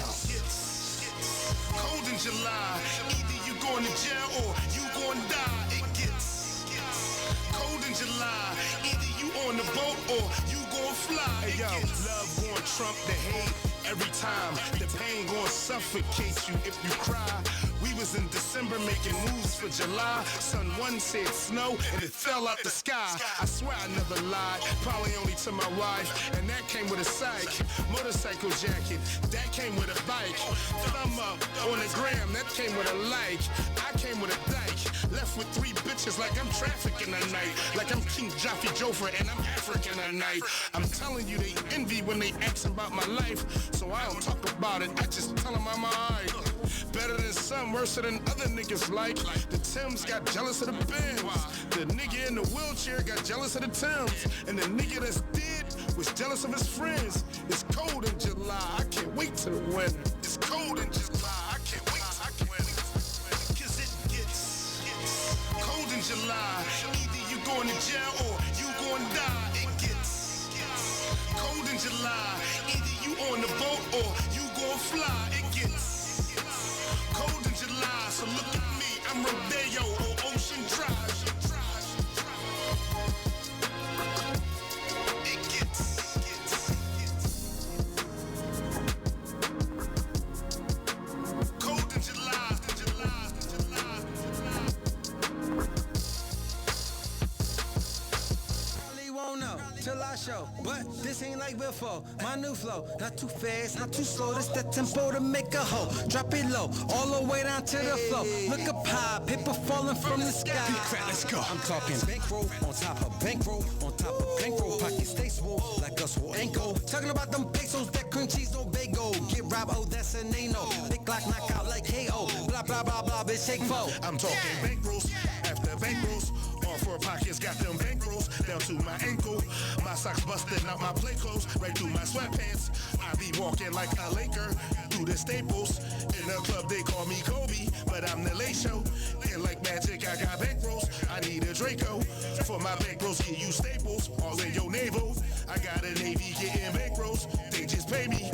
Cold in July, either you going to jail or you going to die. It gets cold in July, either you on the boat or you gon' fly. Hey, yo, love gon' trump the hate every time. The pain gon' suffocate you if you cry. We was in December making moves for July. SunWun said snow and it fell out the sky. I swear I never lied, probably only to my wife. And that came with a psych. Motorcycle jacket, that came with a bike. Thumb up on the gram, that came with a like. I came with a dike, left with 3 bitches like I'm trafficking a night. Like I'm King Jaffe Joffre and I'm African a night. I'm telling you they envy when they ask about my life. So I don't talk about it, I just tell them I'm alright. Better than some, worse than other niggas like. The Timbs got jealous of the Benz. The nigga in the wheelchair got jealous of the Timbs. And the nigga that's dead was jealous of his friends. It's cold in July, I can't wait to the winter. It's cold in July, I can't wait to the winter. Cause it gets cold in July. Either you going to jail or you going to die. It gets cold in July. Either you on the boat or you gon' fly. It gets cold in July, so look at me, I'm Rodeo on Ocean Drive. It gets cold in July. Probably won't know till I show, but this ain't like before. My new flow, not too fast, not too slow. That's the tempo to make a hoe. Drop it low, all the way down to the floor. Look up high, paper falling from the sky. Let's go. I'm talking bankroll on top of bankroll on top of bankroll. Pocket stay swole like a swole ankle. Talking about them pesos, that cream cheese no bagel. Get robbed, oh that's a nano. Big Glock knock out like KO. Blah blah blah blah, bitch shake foe. I'm talking bankrolls after bankrolls. All 4 pockets got them bankrolls down to my ankle. My socks busted out my play clothes, right through my sweatpants. I be walking like a Laker through the Staples. In the club they call me Kobe, but I'm the late show. And like magic, I got bankrolls. I need a Draco for my bankrolls. Get you staples, all in your navel. I got a Navy getting bankrolls. They just pay me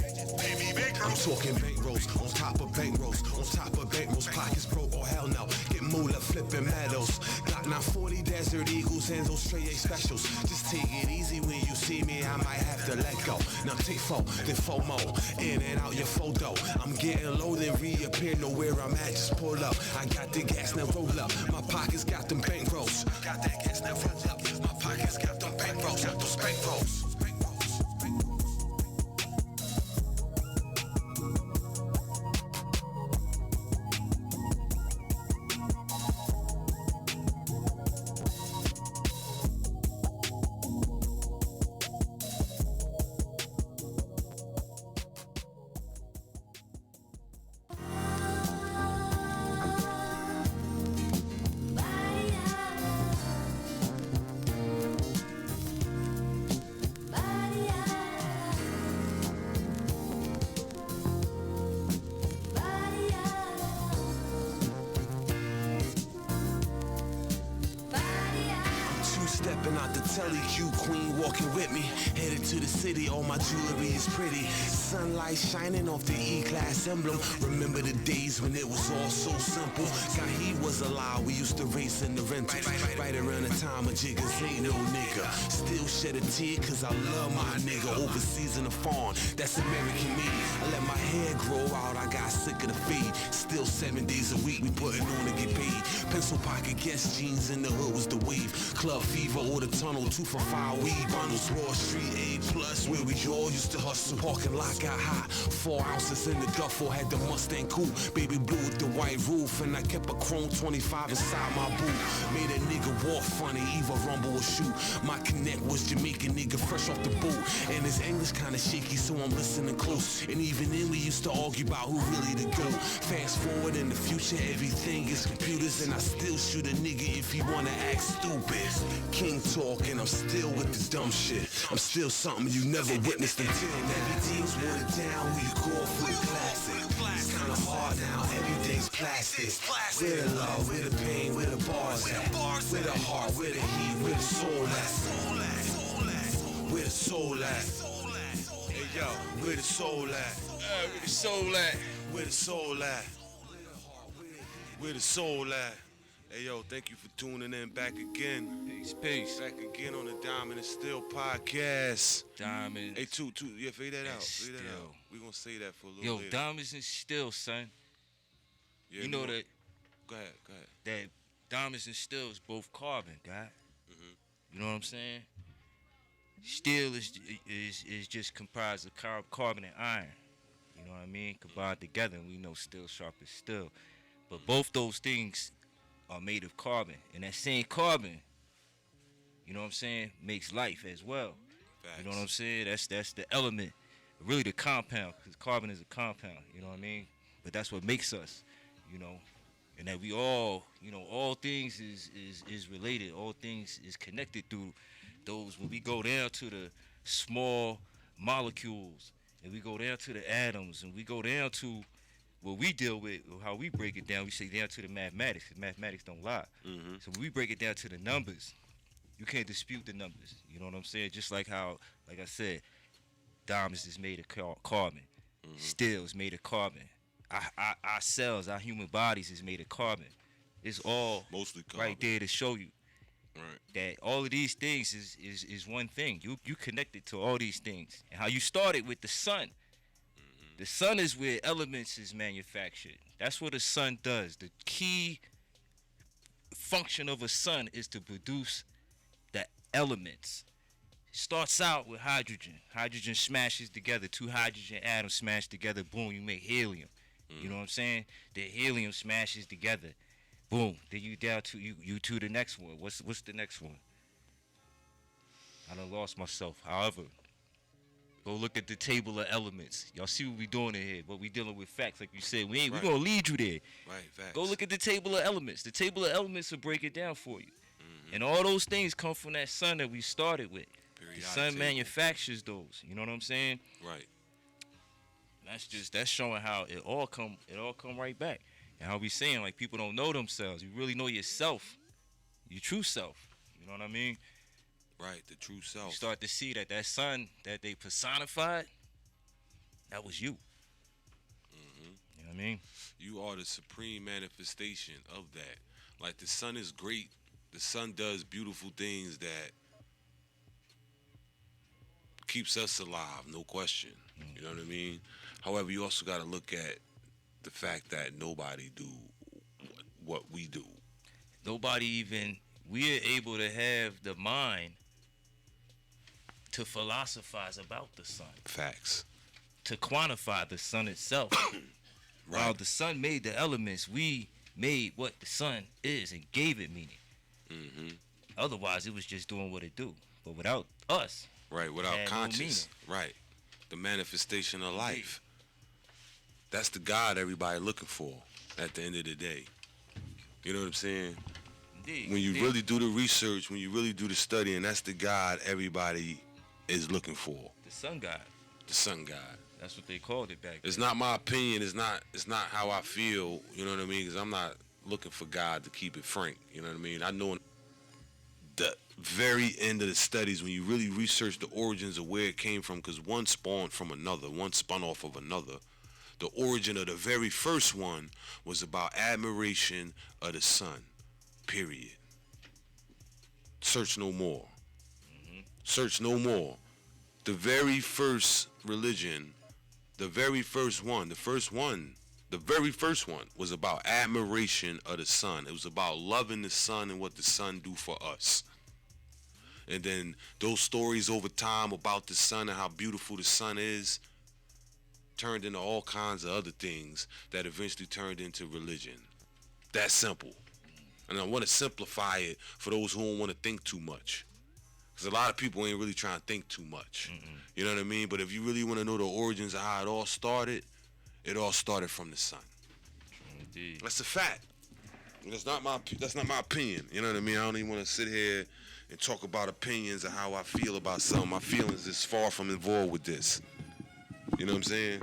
bankrolls. I'm talking bankrolls, on top of bankrolls, on top of bankrolls, pockets broke, oh hell no, get moolah flipping medals, got 940 Desert Eagles and those straight A specials, just take it easy when you see me, I might have to let go, now take 4, then FOMO, in and out your photo, I'm getting low, then reappear, know where I'm at, just pull up, I got the gas, now roll up, my pockets got them bankrolls, got that gas, now roll up, my pockets got them bankrolls, got those bankrolls. Stepping out the telly, Q queen walking with me. Headed to the city, all my jewelry is pretty. Sunlight shining off the E-Class emblem. Remember the days when it was all so simple. God, he was alive, we used to race in the rental. Right around the time of jiggers, ain't no nigga. Still shed a tear cause I love my nigga. Overseas in the farm, that's American me. I let my hair grow out, I got sick of the feed. Still 7 days a week, we putting on to get paid. Pencil pocket, guess jeans in the hood was the wave. Club fever or the tunnel, 2 for 5 weed bundles. Wall Street A plus, where we all used to hustle. Parking lot got hot, 4 ounces in the duffel. Had the Mustang coupe, baby blue with the white roof. And I kept a chrome 25 inside my boot. Made a nigga walk funny, either rumble or shoot. My connect was Jamaican nigga fresh off the boot. And his English kinda shaky, so I'm listening close. And even then we used to argue about who really the GOAT. Fast forward in the future, everything is computers. And I still shoot a nigga if he wanna act stupid. King talk and I'm still with the dumb shit. I'm still something you never witnessed until everything's watered down. We call for the classic. It's kinda hard now, everything's plastic. Where the love, where the pain, where the bars at? Where the heart, where the heat, where the soul at? Where the soul at? Hey yo, where the soul at? Where the soul at? Where the soul at? Where the soul at? Hey yo, thank you for tuning in back again. Peace. Back again on the Diamond and Steel podcast. Diamonds. Hey, two, yeah, fade that out. Fade that Steel. out. We gonna say that for a little Yo, later. diamonds and steel, son. Yeah, You know we that Go ahead. that diamonds and steel is both carbon, guy. You know what I'm saying? Steel is just comprised of carbon and iron. You know what I mean? Combined together, and we know steel sharp as steel. But both those things are made of carbon, and that same carbon, you know what I'm saying, makes life as well. Facts. You know what I'm saying? That's the element, really the compound, because carbon is a compound. You know what I mean? But that's what makes us, you know, and that we all, you know, all things is related. All things is connected through those. When we go down to the small molecules, and we go down to the atoms, and we go down to what we deal with, or how we break it down, we say down to the mathematics, because mathematics don't lie. So when we break it down to the numbers, you can't dispute the numbers. You know what I'm saying? Just like how, like I said, diamonds is made of carbon. Steel is made of carbon. Our cells, our human bodies is made of carbon. It's all Mostly carbon. right there to show you Right. that all of these things is one thing. You connected to all these things. And how you started with the sun. The sun is where elements is manufactured. That's what a sun does. The key function of a sun is to produce the elements. It starts out with hydrogen. Hydrogen smashes together. 2 hydrogen atoms smash together. Boom, you make helium. You know what I'm saying? The helium smashes together. Boom. Then you down to you to the next one. What's the next one? I done lost myself. However, go look at the table of elements. Y'all see what we doing in here, but we dealing with facts, like you said. We Right. gonna lead you there. Right, facts. Go look at the table of elements. The table of elements will break it down for you. And all those things come from that sun that we started with. The Periodic sun table. manufactures those. You know what I'm saying? Right. That's showing how it all come right back. And how we saying, like, people don't know themselves. You really know yourself, your true self. You know what I mean? Right, the true self. You start to see that sun that they personified, that was you. You know what I mean? You are the supreme manifestation of that. Like, the sun is great. The sun does beautiful things that keeps us alive, no question. You know what I mean? However, you also got to look at the fact that nobody do what we do. We are able to have the mind to philosophize about the sun, Facts. to quantify the sun itself. Right. While the sun made the elements, we made what the sun is and gave it meaning. Otherwise, it was just doing what it do. But without us, Right, without had no conscious. Right. The manifestation of life. That's the God everybody looking for at the end of the day. You know what I'm saying? indeed, When you indeed. really do the research, when you really do the studying, that's the God everybody is looking for. the sun god, The sun God. that's what they called it back then. It's not my opinion. It's not how I feel. You know what I mean? Because I'm not looking for God to keep it frank. You know what I mean? I know very end of the studies, when you really research the origins of where it came from, because one spawned from another, one spun off of another. The origin of the very first one was about admiration of the sun, period. Search no more. Search no more. The very first religion, the very first one was about admiration of the sun. It was about loving the sun and what the sun do for us. And then those stories over time about the sun and how beautiful the sun is turned into all kinds of other things that eventually turned into religion. That simple. And I want to simplify it for those who don't want to think too much. Because a lot of people ain't really trying to think too much. You know what I mean? But if you really want to know the origins of how it all started from the sun. Indeed. That's a fact. And that's not my opinion. You know what I mean? I don't even want to sit here and talk about opinions of how I feel about something. My feelings is far from involved with this. You know what I'm saying?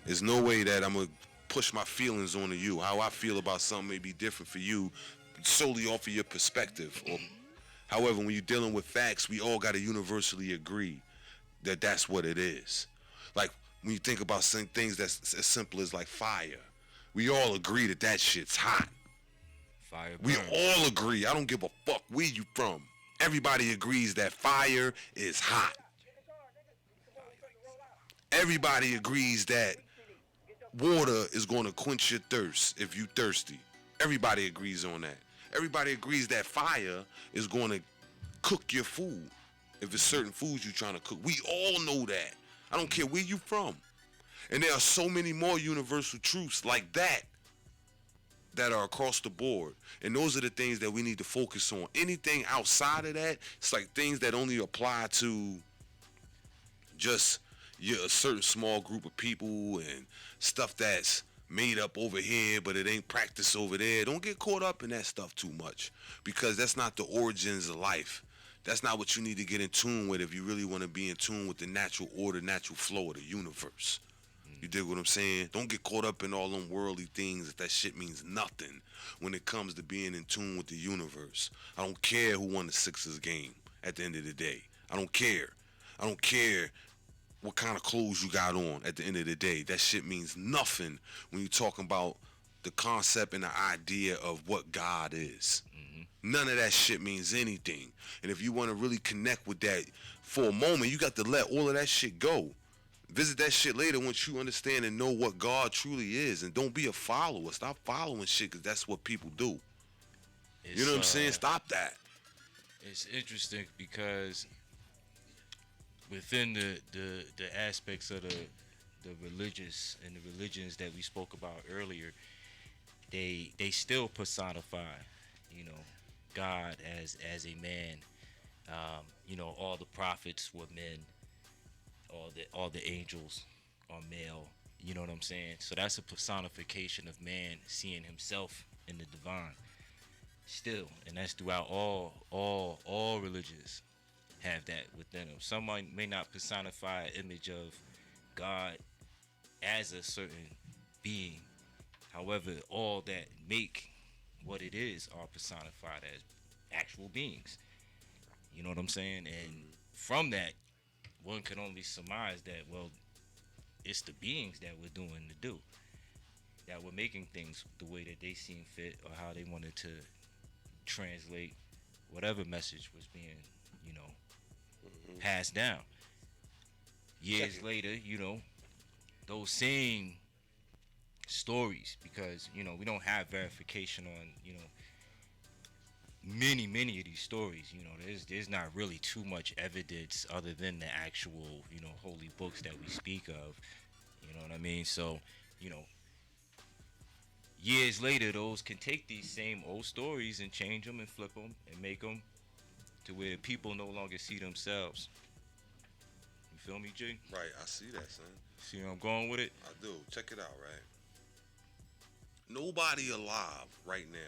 There's no way that I'm going to push my feelings onto you. How I feel about something may be different for you solely off of your perspective. However, when you're dealing with facts, we all got to universally agree that that's what it is. Like, when you think about some things that's as simple as like fire, we all agree that that shit's hot. Fire We burns. all agree. I don't give a fuck where you from. Everybody agrees that fire is hot. Everybody agrees that water is going to quench your thirst if you thirsty. Everybody agrees on that. Everybody agrees that fire is going to cook your food if it's certain foods you're trying to cook. We all know that. I don't care where you from. And there are so many more universal truths like that that are across the board. And those are the things that we need to focus on. Anything outside of that, it's like things that only apply to just a certain small group of people and stuff that's made up over here, but it ain't practiced over there. Don't get caught up in that stuff too much, because that's not the origins of life. That's not what you need to get in tune with if you really want to be in tune with the natural order, natural flow of the universe. You dig what I'm saying? Don't get caught up in all them worldly things if that shit means nothing when it comes to being in tune with the universe. I don't care who won the Sixers game at the end of the day. I don't care. I don't care what kind of clothes you got on at the end of the day. That shit means nothing when you're talking about the concept and the idea of what God is. None of that shit means anything. And if you want to really connect with that for a moment, you got to let all of that shit go. Visit that shit later once you understand and know what God truly is. And don't be a follower. Stop following shit, because that's what people do. You know what I'm saying? Stop that. It's interesting because within the aspects of the religious and the religions that we spoke about earlier, they still personify, God as a man. All the prophets were men. All the angels are male. You know what I'm saying? So that's a personification of man seeing himself in the divine. Still, and that's throughout all religions have that within them. Someone may not personify an image of God as a certain being. However, all that make what it is are personified as actual beings. You know what I'm saying? And from that, one can only surmise that, well, it's the beings that we're doing to do, that were making things the way that they seem fit, or how they wanted to translate whatever message was being, passed down. Years later, those same stories, because, we don't have verification on, many of these stories. There's not really too much evidence other than the actual, holy books that we speak of. You know what I mean? So, years later, those can take these same old stories and change them and flip them and make them to where people no longer see themselves. You feel me, G? Right, I see that, son. See where I'm going with it? I do. Check it out, right? Nobody alive right now,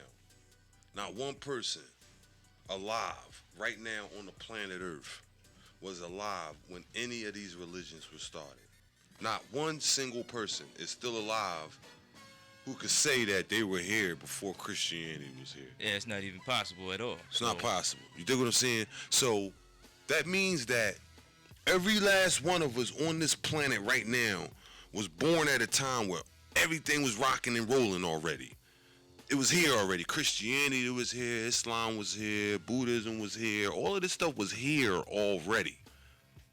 not one person alive right now on the planet Earth was alive when any of these religions were started. Not one single person is still alive who could say that they were here before Christianity was here. Yeah, it's not even possible at all. It's not possible. You dig what I'm saying? So that means that every last one of us on this planet right now was born at a time where everything was rocking and rolling already. It was here already. Christianity was here, Islam was here, Buddhism was here. All of this stuff was here already.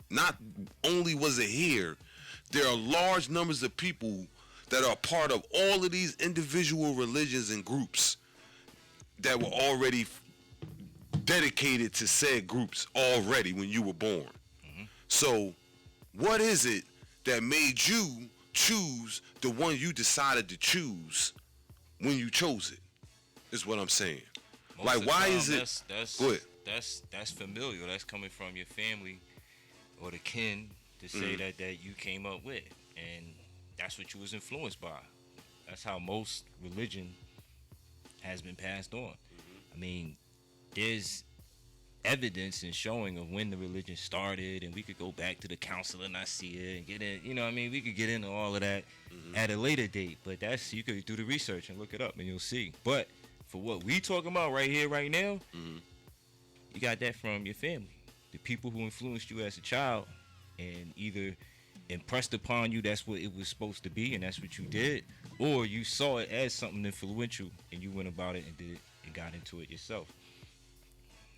Not only was it here, there are large numbers of people that are part of all of these individual religions and groups that were already dedicated to said groups already when you were born. Mm-hmm. So what is it that made you choose the one you decided to choose when you chose it, is what I'm saying. Most like, why is it? Go ahead. That's familiar. That's coming from your family or the kin to say that you came up with, and that's what you was influenced by. That's how most religion has been passed on. I mean, there's evidence and showing of when the religion started, and we could go back to the Council of Nicaea and get in, you know what I mean? We could get into all of that at a later date, but that's, you could do the research and look it up and you'll see. But for what we talking about right here, right now, you got that from your family. The people who influenced you as a child and either impressed upon you that's what it was supposed to be and that's what you did, or you saw it as something influential and you went about it and did it and got into it yourself.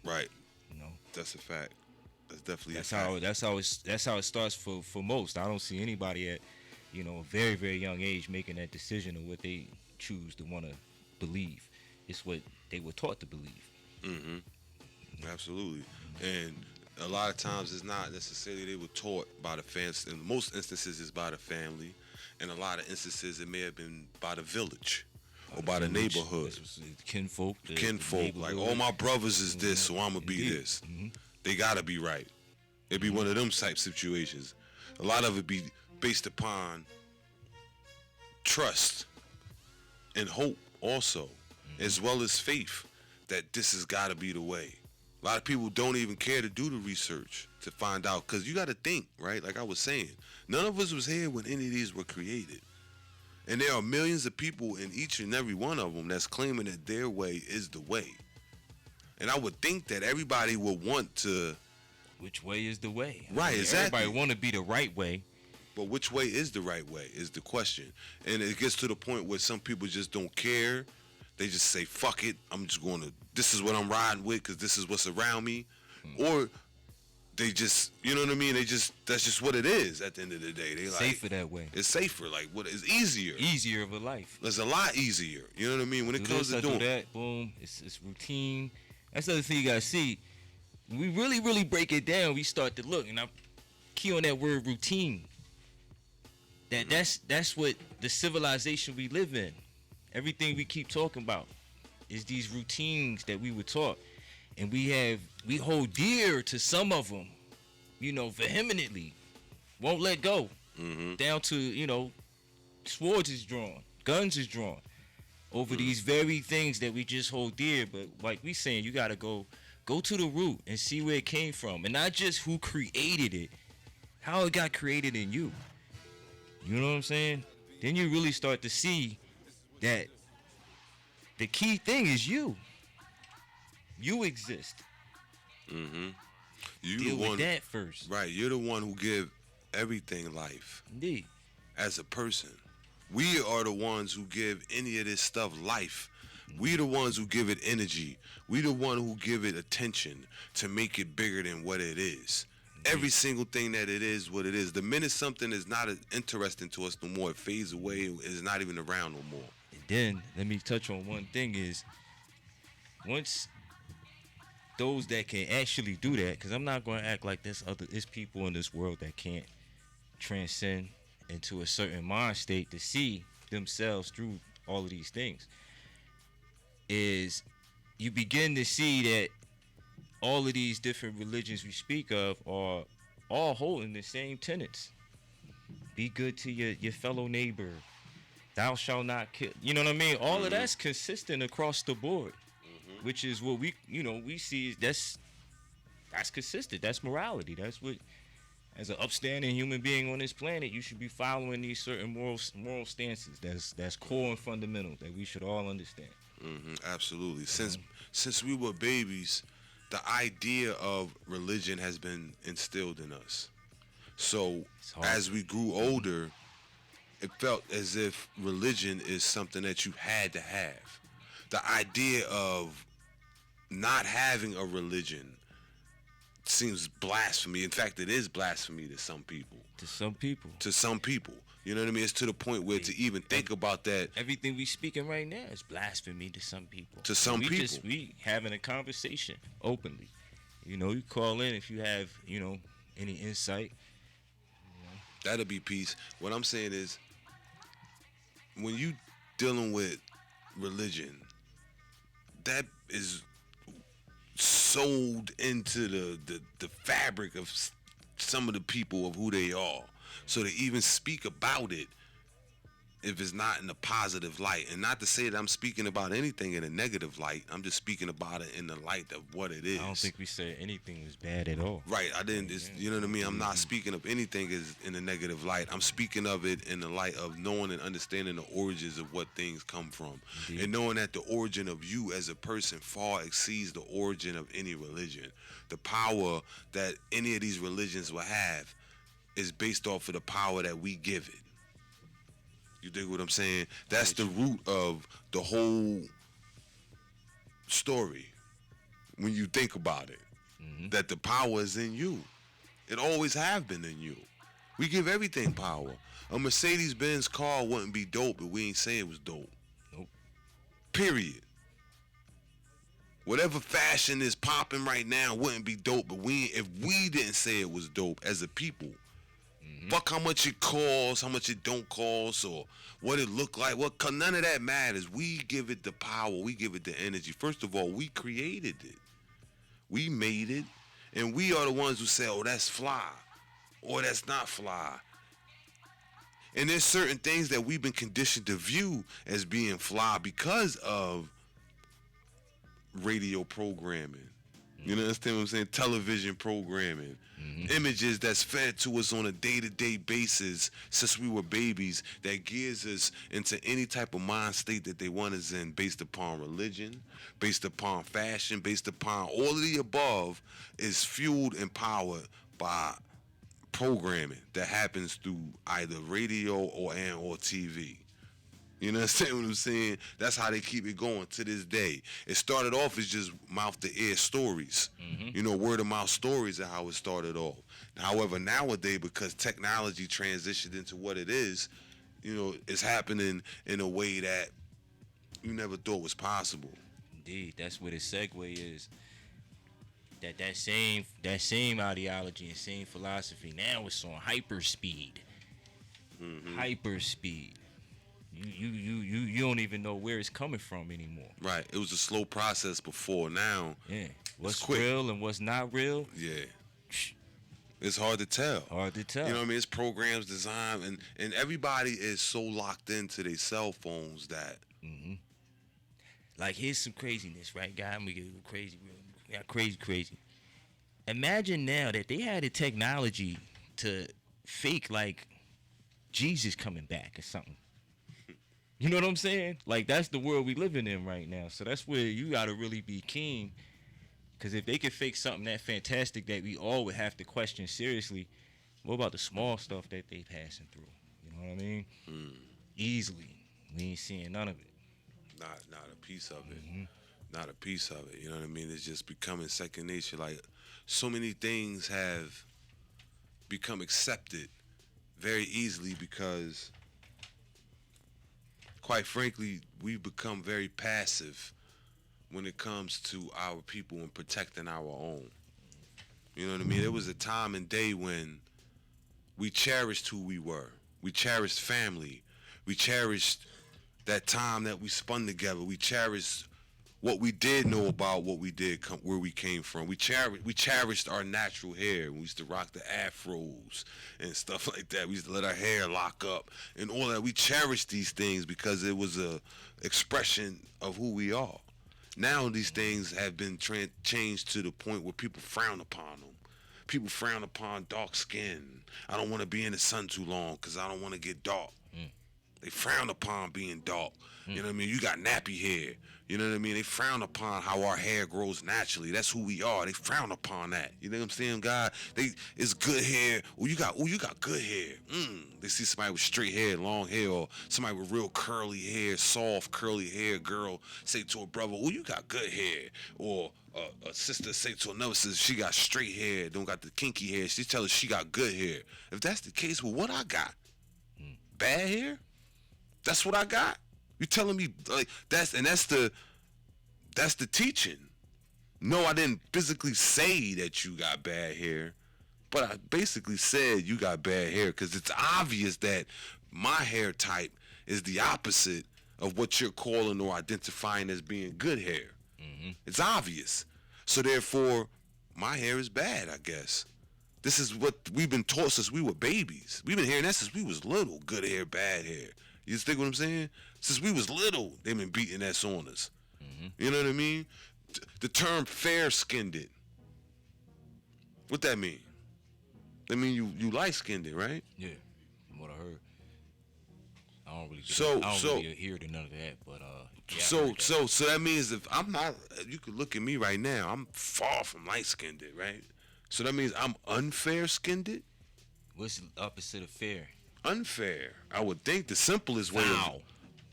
Right. You know, that's a fact. That's definitely that's how it starts for most. I don't see anybody at, you know, a very, very young age making that decision of what they choose to want to believe. It's what they were taught to believe. Absolutely. And a lot of times it's not necessarily they were taught by the fans. In most instances it's by the family. In a lot of instances it may have been by the village. Or by the neighborhood. Kinfolk. Like, all my brothers is this, so I'm going to be this. They got to be right. It'd be one of them type situations. A lot of it be based upon trust and hope also, as well as faith that this has got to be the way. A lot of people don't even care to do the research to find out, because you got to think, right? Like I was saying, none of us was here when any of these were created. And there are millions of people in each and every one of them that's claiming that their way is the way. And I would think that everybody would want to... Which way is the way? Right, exactly. Everybody want to be the right way. But which way is the right way is the question. And it gets to the point where some people just don't care. They just say, fuck it, I'm just going to... This is what I'm riding with because this is what's around me. Or... They just, you know what I mean? That's just what it is at the end of the day. They like safer that way. It's safer. Like, what is easier? Easier of a life. It's a lot easier. You know what I mean? When it comes to doing that, boom, it's routine. That's the other thing you gotta see. When we really, really break it down, we start to look, and I key on that word routine. That's what the civilization we live in. Everything we keep talking about is these routines that we were taught. And we hold dear to some of them, you know, vehemently. Won't let go. Down to, you know, swords is drawn, guns is drawn over these very things that we just hold dear. But like we saying, you gotta go to the root and see where it came from. And not just who created it, how it got created in you. You know what I'm saying? Then you really start to see that the key thing is you. You exist. You deal the one, with that first. Right, you're the one who give everything life. Indeed. As a person. We are the ones who give any of this stuff life. We the ones who give it energy. We the one who give it attention to make it bigger than what it is. Every single thing that it is what it is. The minute something is not interesting to us no more, it fades away, it's not even around no more. And then, let me touch on one thing is, once those that can actually do that, because I'm not going to act like there's people in this world that can't transcend into a certain mind state to see themselves through all of these things, is you begin to see that all of these different religions we speak of are all holding the same tenets. Be good to your fellow neighbor. Thou shalt not kill. You know what I mean? All of that's consistent across the board. Which is what we see. That's consistent. That's morality. That's what as an upstanding human being on this planet, you should be following these certain moral stances. That's core and fundamental that we should all understand. Absolutely. Since we were babies, the idea of religion has been instilled in us. So as we grew older, it felt as if religion is something that you had to have. The idea of not having a religion seems blasphemy. In fact, it is blasphemy to some people. To some people. To some people. You know what I mean? It's to the point where to even think about that. Everything we speaking right now is blasphemy to some people. To some people. We having a conversation openly. You know, you call in if you have, any insight. That'll be peace. What I'm saying is, when you dealing with religion, that is sold into the fabric of some of the people of who they are. So to even speak about it, if it's not in a positive light, and not to say that I'm speaking about anything in a negative light, I'm just speaking about it in the light of what it is. I don't think we said anything was bad at all. Right, I didn't. You know what I mean? I'm not speaking of anything as in a negative light. I'm speaking of it in the light of knowing and understanding the origins of what things come from. Indeed. And knowing that the origin of you as a person far exceeds the origin of any religion. The power that any of these religions will have is based off of the power that we give it. You dig what I'm saying? That's the root of the whole story when you think about it. That the power is in you. It always have been in you. We give everything power. A Mercedes-Benz car wouldn't be dope if we ain't say it was dope. Nope. Period. Whatever fashion is popping right now wouldn't be dope if we didn't say it was dope as a people. Fuck how much it costs, how much it don't cost, or what it look like. None of that matters. We give it the power. We give it the energy. First of all, we created it. We made it. And we are the ones who say, oh, that's fly. Or that's not fly. And there's certain things that we've been conditioned to view as being fly because of radio programming. You understand what I'm saying? Television programming. Images that's fed to us on a day-to-day basis since we were babies that gears us into any type of mind state that they want us in, based upon religion, based upon fashion, based upon all of the above, is fueled and powered by programming that happens through either radio or TV. You understand what I'm saying? That's how they keep it going to this day. It started off as just mouth-to-ear stories. Word-of-mouth stories are how it started off. However, nowadays, because technology transitioned into what it is, it's happening in a way that you never thought was possible. Indeed, that's where the segue is. That same ideology and same philosophy, now it's on hyperspeed. Hyperspeed. You don't even know where it's coming from anymore. Right. It was a slow process before. Now, what's real and what's not real? Yeah. It's hard to tell. Hard to tell. You know what I mean? It's programs designed, and everybody is so locked into their cell phones that. Like, here's some craziness, right, guy? I'm gonna get a little crazy. We got crazy. Imagine now that they had the technology to fake like Jesus coming back or something. You know what I'm saying? Like, that's the world we living in right now. So that's where you got to really be keen. Because if they could fake something that fantastic that we all would have to question seriously, what about the small stuff that they passing through? You know what I mean? Easily. We ain't seeing none of it. Not a piece of it. Not a piece of it. You know what I mean? It's just becoming second nature. Like, so many things have become accepted very easily because, quite frankly, we've become very passive when it comes to our people and protecting our own. You know what I mean? There was a time and day when we cherished who we were. We cherished family. We cherished that time that we spun together. We cherished what we did know about what we did, where we came from. We cherished our natural hair. We used to rock the afros and stuff like that. We used to let our hair lock up and all that. We cherished these things because it was a expression of who we are. Now these things have been changed to the point where people frown upon them. people frown upon dark skin. I don't want to be in the sun too long because I don't want to get dark. They frown upon being dark. You know what I mean? You got nappy hair. You know what I mean? They frown upon how our hair grows naturally. That's who we are. They frown upon that. You know what I'm saying, God? It's good hair. You got good hair. They see somebody with straight hair, long hair, or somebody with real curly hair, soft curly hair girl say to a brother, you got good hair. Or a sister say to another sister, she got straight hair, don't got the kinky hair. She tell her she got good hair. If that's the case, well, what I got? Bad hair? That's what I got? You telling me like that's the teaching. No, I didn't physically say that you got bad hair, but I basically said you got bad hair because it's obvious that my hair type is the opposite of what you're calling or identifying as being good hair. It's obvious. So therefore, my hair is bad, I guess. This is what we've been taught since we were babies. We've been hearing that since we was little. Good hair, bad hair. You think what I'm saying? Since we was little, they've been beating that on us. You know what I mean? The term fair-skinned. What that mean? That mean you light-skinned, right? Yeah, from what I heard. I don't really hear to none of that, but so that means if I'm not, you could look at me right now. I'm far from light-skinned, right? So that means I'm unfair-skinned. What's the opposite of fair? Unfair. I would think the simplest way.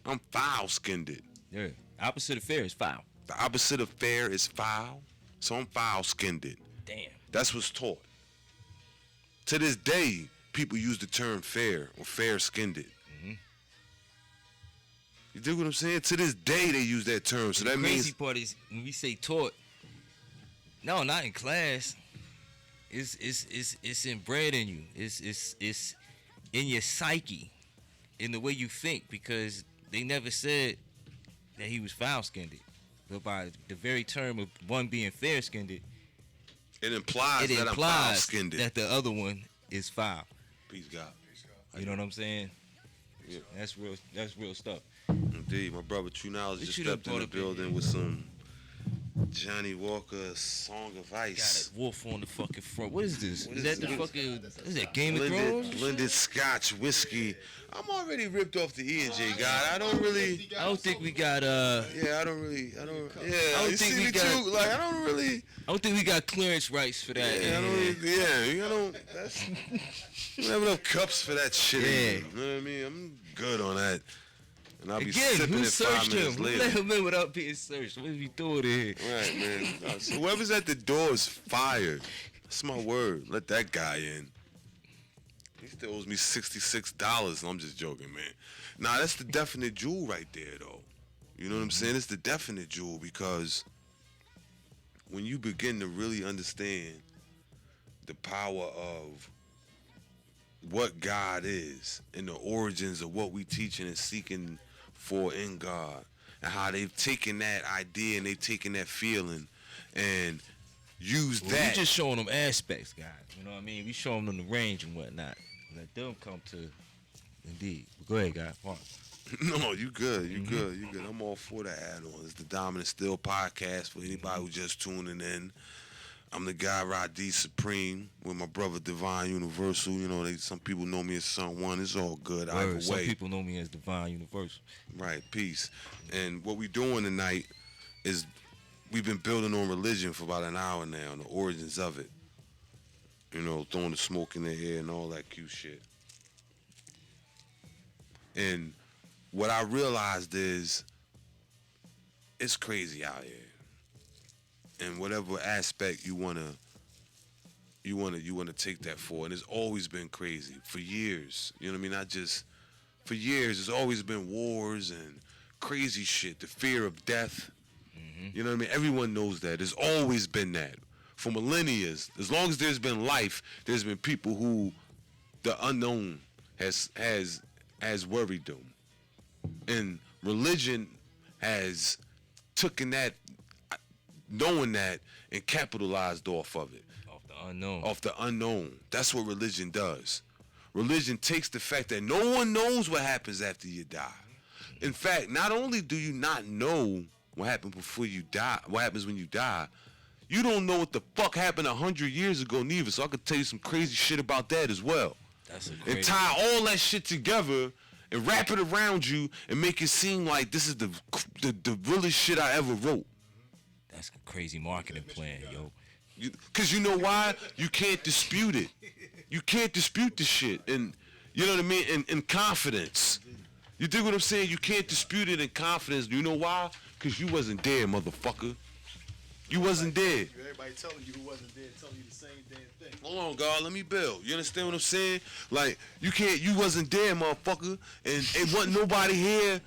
I'm foul-skinned. Yeah. Opposite of fair is foul. The opposite of fair is foul. So I'm foul-skinned. Damn. That's what's taught. To this day, people use the term fair or fair-skinned. You dig what I'm saying? To this day, they use that term. So that means. The crazy part is when we say taught. No, not in class. It's inbred in you. It's in your psyche, in the way you think, because they never said that he was foul-skinned. But by the very term of one being fair-skinned, it implies that I'm foul-skinned. That the other one is foul. Peace God. You know what I'm saying? Yeah. That's real stuff. Indeed, my brother True Knowledge just stepped in the building with some Johnny Walker Song of Ice. Got a wolf on the fucking front. What is this? Is that the fucking? Is that Game of Thrones? Blended Scotch whiskey. I'm already ripped off the E&J guy. I don't think we got Yeah, I don't. Yeah, you see me too. Like I don't think we got clearance rights for that. Yeah, I don't. That's. We don't have enough cups for that shit. Yeah. You know what I mean? I'm good on that. And I'll be Again, sipping who it 5 searched minutes him? later. Who let him in without being searched? What are we doing here? Right, man. So whoever's at the door is fired. That's my word. Let that guy in. He still owes me $66. I'm just joking, man. Nah, that's the definite jewel right there, though. You know what I'm saying? It's the definite jewel because when you begin to really understand the power of what God is and the origins of what we teaching and seeking for in God, and how they've taken that idea and they've taken that feeling and used that. We just showing them aspects, guys. You know what I mean? We showing them the range and whatnot. Let them come to. Indeed. Go ahead, guys. No, you good. You good. You good. I'm all for the add-on. It's the Dominant Still podcast for anybody who just tuning in. I'm the guy, Rod D Supreme, with my brother Divine Universal. You know, some people know me as SunWun. It's all good. Either way. Some people know me as Divine Universal. Right, peace. And what we doing tonight is we've been building on religion for about an hour now, and the origins of it. You know, throwing the smoke in the air and all that cute shit. And what I realized is it's crazy out here. And whatever aspect you wanna take that for, and it's always been crazy for years. You know what I mean? Not just for years. It's always been wars and crazy shit. The fear of death. You know what I mean? Everyone knows that. There's always been that for millennia. As long as there's been life, there's been people who the unknown has worried them, and religion has taken that, knowing that, and capitalized off of it. Off the unknown. That's what religion does. Religion takes the fact that no one knows what happens after you die. In fact, not only do you not know what happens before you die, what happens when you die, You don't know what the fuck happened 100 years ago neither, so I could tell you some crazy shit about that as well. That's a crazy. And tie all that shit together and wrap it around you and make it seem like this is the realest shit I ever wrote. That's a crazy marketing plan, yo. Because you know why? You can't dispute it. You can't dispute the shit. And you know what I mean? In confidence. You dig what I'm saying? You can't dispute it in confidence. You know why? Because you wasn't there, motherfucker. You wasn't there. Everybody telling you who wasn't there, telling you the same damn thing. Hold on, God. Let me build. You understand what I'm saying? Like, you wasn't there, motherfucker. And it wasn't nobody here.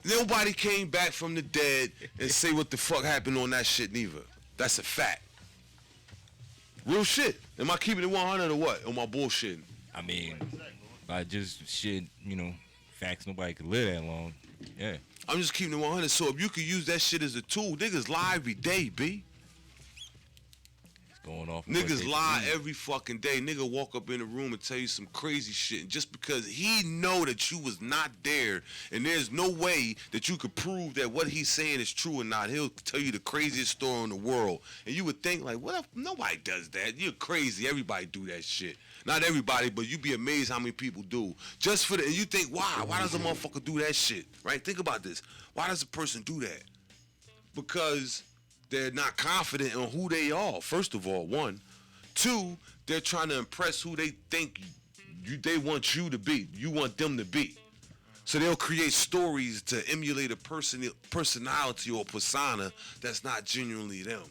Nobody came back from the dead and say what the fuck happened on that shit neither. That's a fact. Real shit. Am I keeping it 100 or what? Am I bullshitting? I mean, I just shit, facts nobody could live that long. Yeah. I'm just keeping it 100. So if you could use that shit as a tool, niggas lie every day, B. It's going off. Niggas lie every fucking day. Nigga walk up in the room and tell you some crazy shit. And just because he know that you was not there and there's no way that you could prove that what he's saying is true or not, he'll tell you the craziest story in the world. And you would think like, what if nobody does that? You're crazy. Everybody do that shit. Not everybody, but you'd be amazed how many people do. Just for the, and you think, why? Why does a motherfucker do that shit? Right? Think about this. Why does a person do that? Because they're not confident in who they are, first of all, one. Two, they're trying to impress who they think they want you to be. You want them to be. So they'll create stories to emulate a personality or persona that's not genuinely them.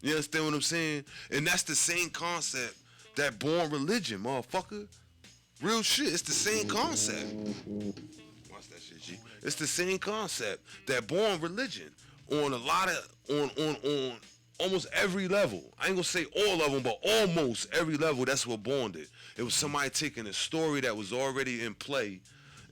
You understand what I'm saying? And that's the same concept that born religion, motherfucker. Real shit. It's the same concept. Watch that shit, G. It's the same concept that born religion on a lot of on almost every level. I ain't gonna say all of them, but almost every level. That's what born did. It was somebody taking a story that was already in play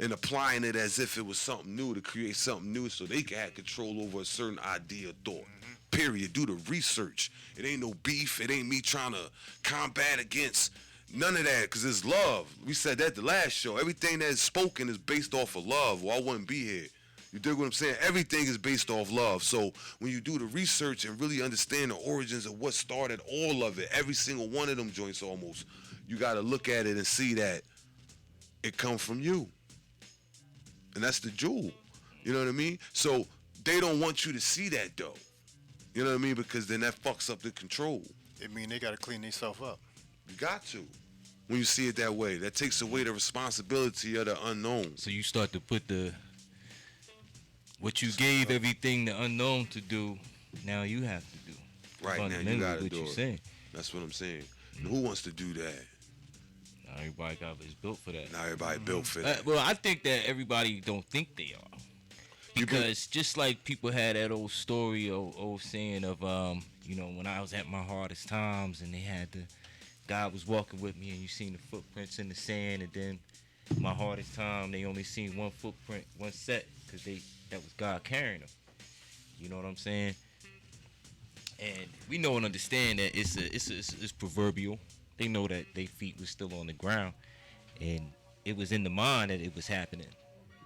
and applying it as if it was something new to create something new, so they can have control over a certain idea or thought. Period. Do the research. It ain't no beef. It ain't me trying to combat against none of that, because it's love. We said that the last show. Everything that's spoken is based off of love, or I wouldn't be here. You dig what I'm saying? Everything is based off love. So when you do the research and really understand the origins of what started all of it, every single one of them joints almost, you got to look at it and see that it comes from you. And that's the jewel. You know what I mean? So they don't want you to see that, though. You know what I mean? Because then that fucks up the control. It mean they got to clean themselves up. You got to. When you see it that way, that takes away the responsibility of the unknown. So you start to put what you gave everything the unknown to do, now you have to do. Right, now you got to do it. Saying. That's what I'm saying. And who wants to do that? Not everybody is built for that. Not everybody built for that. Well, I think that everybody don't think they are. Because just like people had that old story, old saying of, when I was at my hardest times and they had God was walking with me and you seen the footprints in the sand, and then my hardest time, they only seen one footprint, one set, because that was God carrying them. You know what I'm saying? And we know and understand that it's proverbial. They know that their feet was still on the ground, and it was in the mind that it was happening.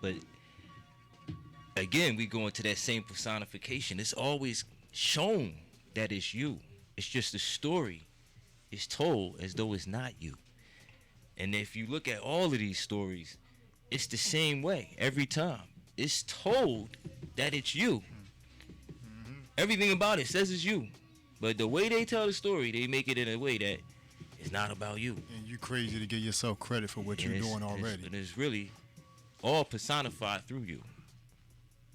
But again, we go into that same personification. It's always shown that it's you. It's just the story is told as though it's not you. And if you look at all of these stories, it's the same way every time. It's told that it's you. Everything about it says it's you. But the way they tell the story, they make it in a way that it's not about you. And you crazy to give yourself credit for what you're doing already. And it's really all personified through you.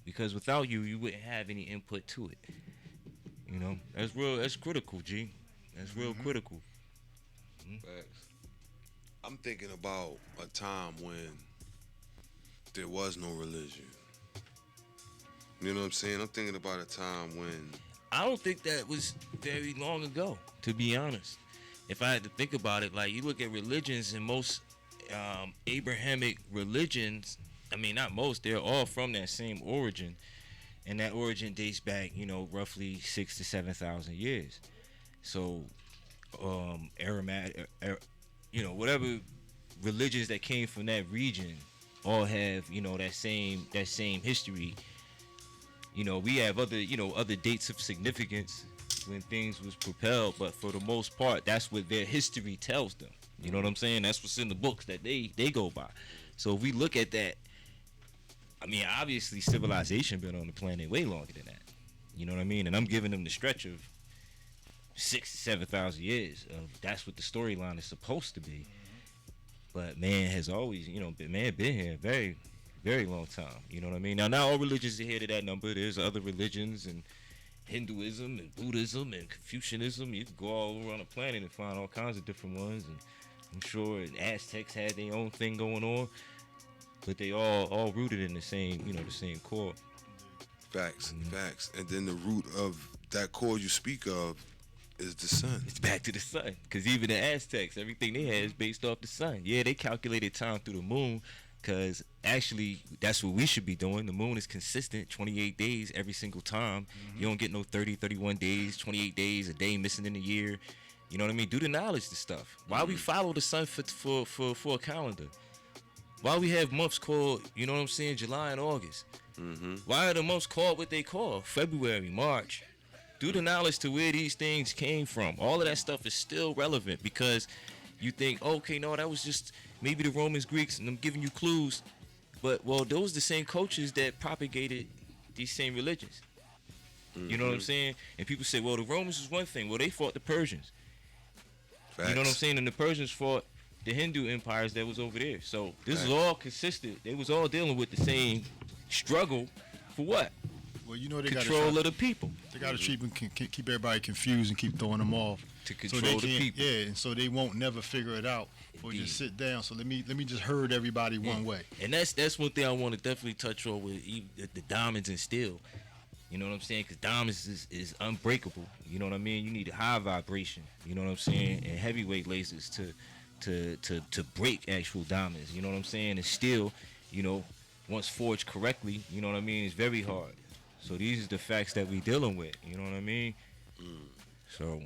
Because without you, you wouldn't have any input to it. You know, that's critical, G. That's real critical. Facts. I'm thinking about a time when there was no religion. You know what I'm saying? I'm thinking about a time when... I don't think that was very long ago, to be honest. If I had to think about it, like you look at religions, and most Abrahamic religions, I mean, not most, they're all from that same origin. And that origin dates back, roughly 6,000 to 7,000 years. So, Aramaic, whatever religions that came from that region all have, that same history. We have other dates of significance, when things was propelled, but for the most part, that's what their history tells them. You know what I'm saying? That's what's in the books that they go by. So if we look at that, I mean, obviously civilization been on the planet way longer than that. You know what I mean? And I'm giving them the stretch of 6,000 to 7,000 years of that's what the storyline is supposed to be. But man has always, been here a very, very long time. You know what I mean? Now, not all religions are here to that number. There's other religions and Hinduism and Buddhism and Confucianism. You can go all around the planet and find all kinds of different ones. And I'm sure Aztecs had their own thing going on, but they all rooted in the same, the same core. Facts. And then the root of that core you speak of is the sun. It's back to the sun, because even the Aztecs, everything they had is based off the sun. Yeah, they calculated time through the moon, because actually that's what we should be doing. The moon is consistent 28 days every single time. You don't get no 30, 31 days, 28 days, a day missing in the year. You know what I mean? Do the knowledge to stuff. Why we follow the sun for a calendar? Why we have months called, July and August? Why are the months called what they call? February, March. Do the knowledge to where these things came from. All of that stuff is still relevant, because you think, okay, no, that was just maybe the Romans, Greeks, and I'm giving you clues. But, well, those are the same cultures that propagated these same religions. You know what I'm saying? And people say, well, the Romans is one thing. Well, they fought the Persians. Facts. You know what I'm saying? And the Persians fought the Hindu empires that was over there. So this is all consistent. They was all dealing with the same struggle for what? Well, they control of the people. They got to keep everybody confused and keep throwing them off to control the people. Yeah, and so they won't never figure it out or just sit down. So let me just herd everybody one way. And that's one thing I want to definitely touch on with the diamonds and steel. You know what I'm saying? Because diamonds is unbreakable. You know what I mean? You need a high vibration. You know what I'm saying? And heavyweight lasers to break actual diamonds. You know what I'm saying? And steel, once forged correctly, you know what I mean, is very hard. So these are the facts that we dealing with. You know what I mean? So,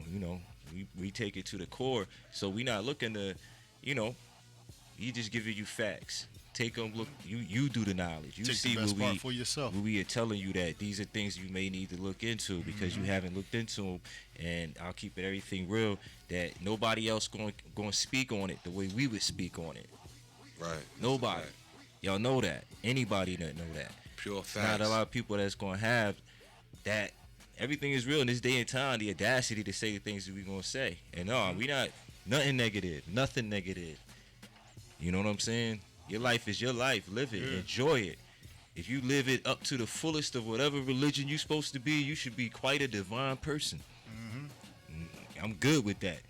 we take it to the core. So we not looking to, he just giving you facts. Take them, look, you do the knowledge. You take see the best part for yourself. We are telling you that these are things you may need to look into because you haven't looked into them. And I'll keep it everything real, that nobody else going to speak on it the way we would speak on it. Right. Nobody. Right. Y'all know that. Anybody that know that. Pure facts. Not a lot of people that's going to have that. Everything is real in this day and time, the audacity to say the things that we're going to say. And no, we not, nothing negative. You know what I'm saying? Your life is your life. Live it. Enjoy it. If you live it up to the fullest of whatever religion you're supposed to be, you should be quite a divine person. I'm good with that.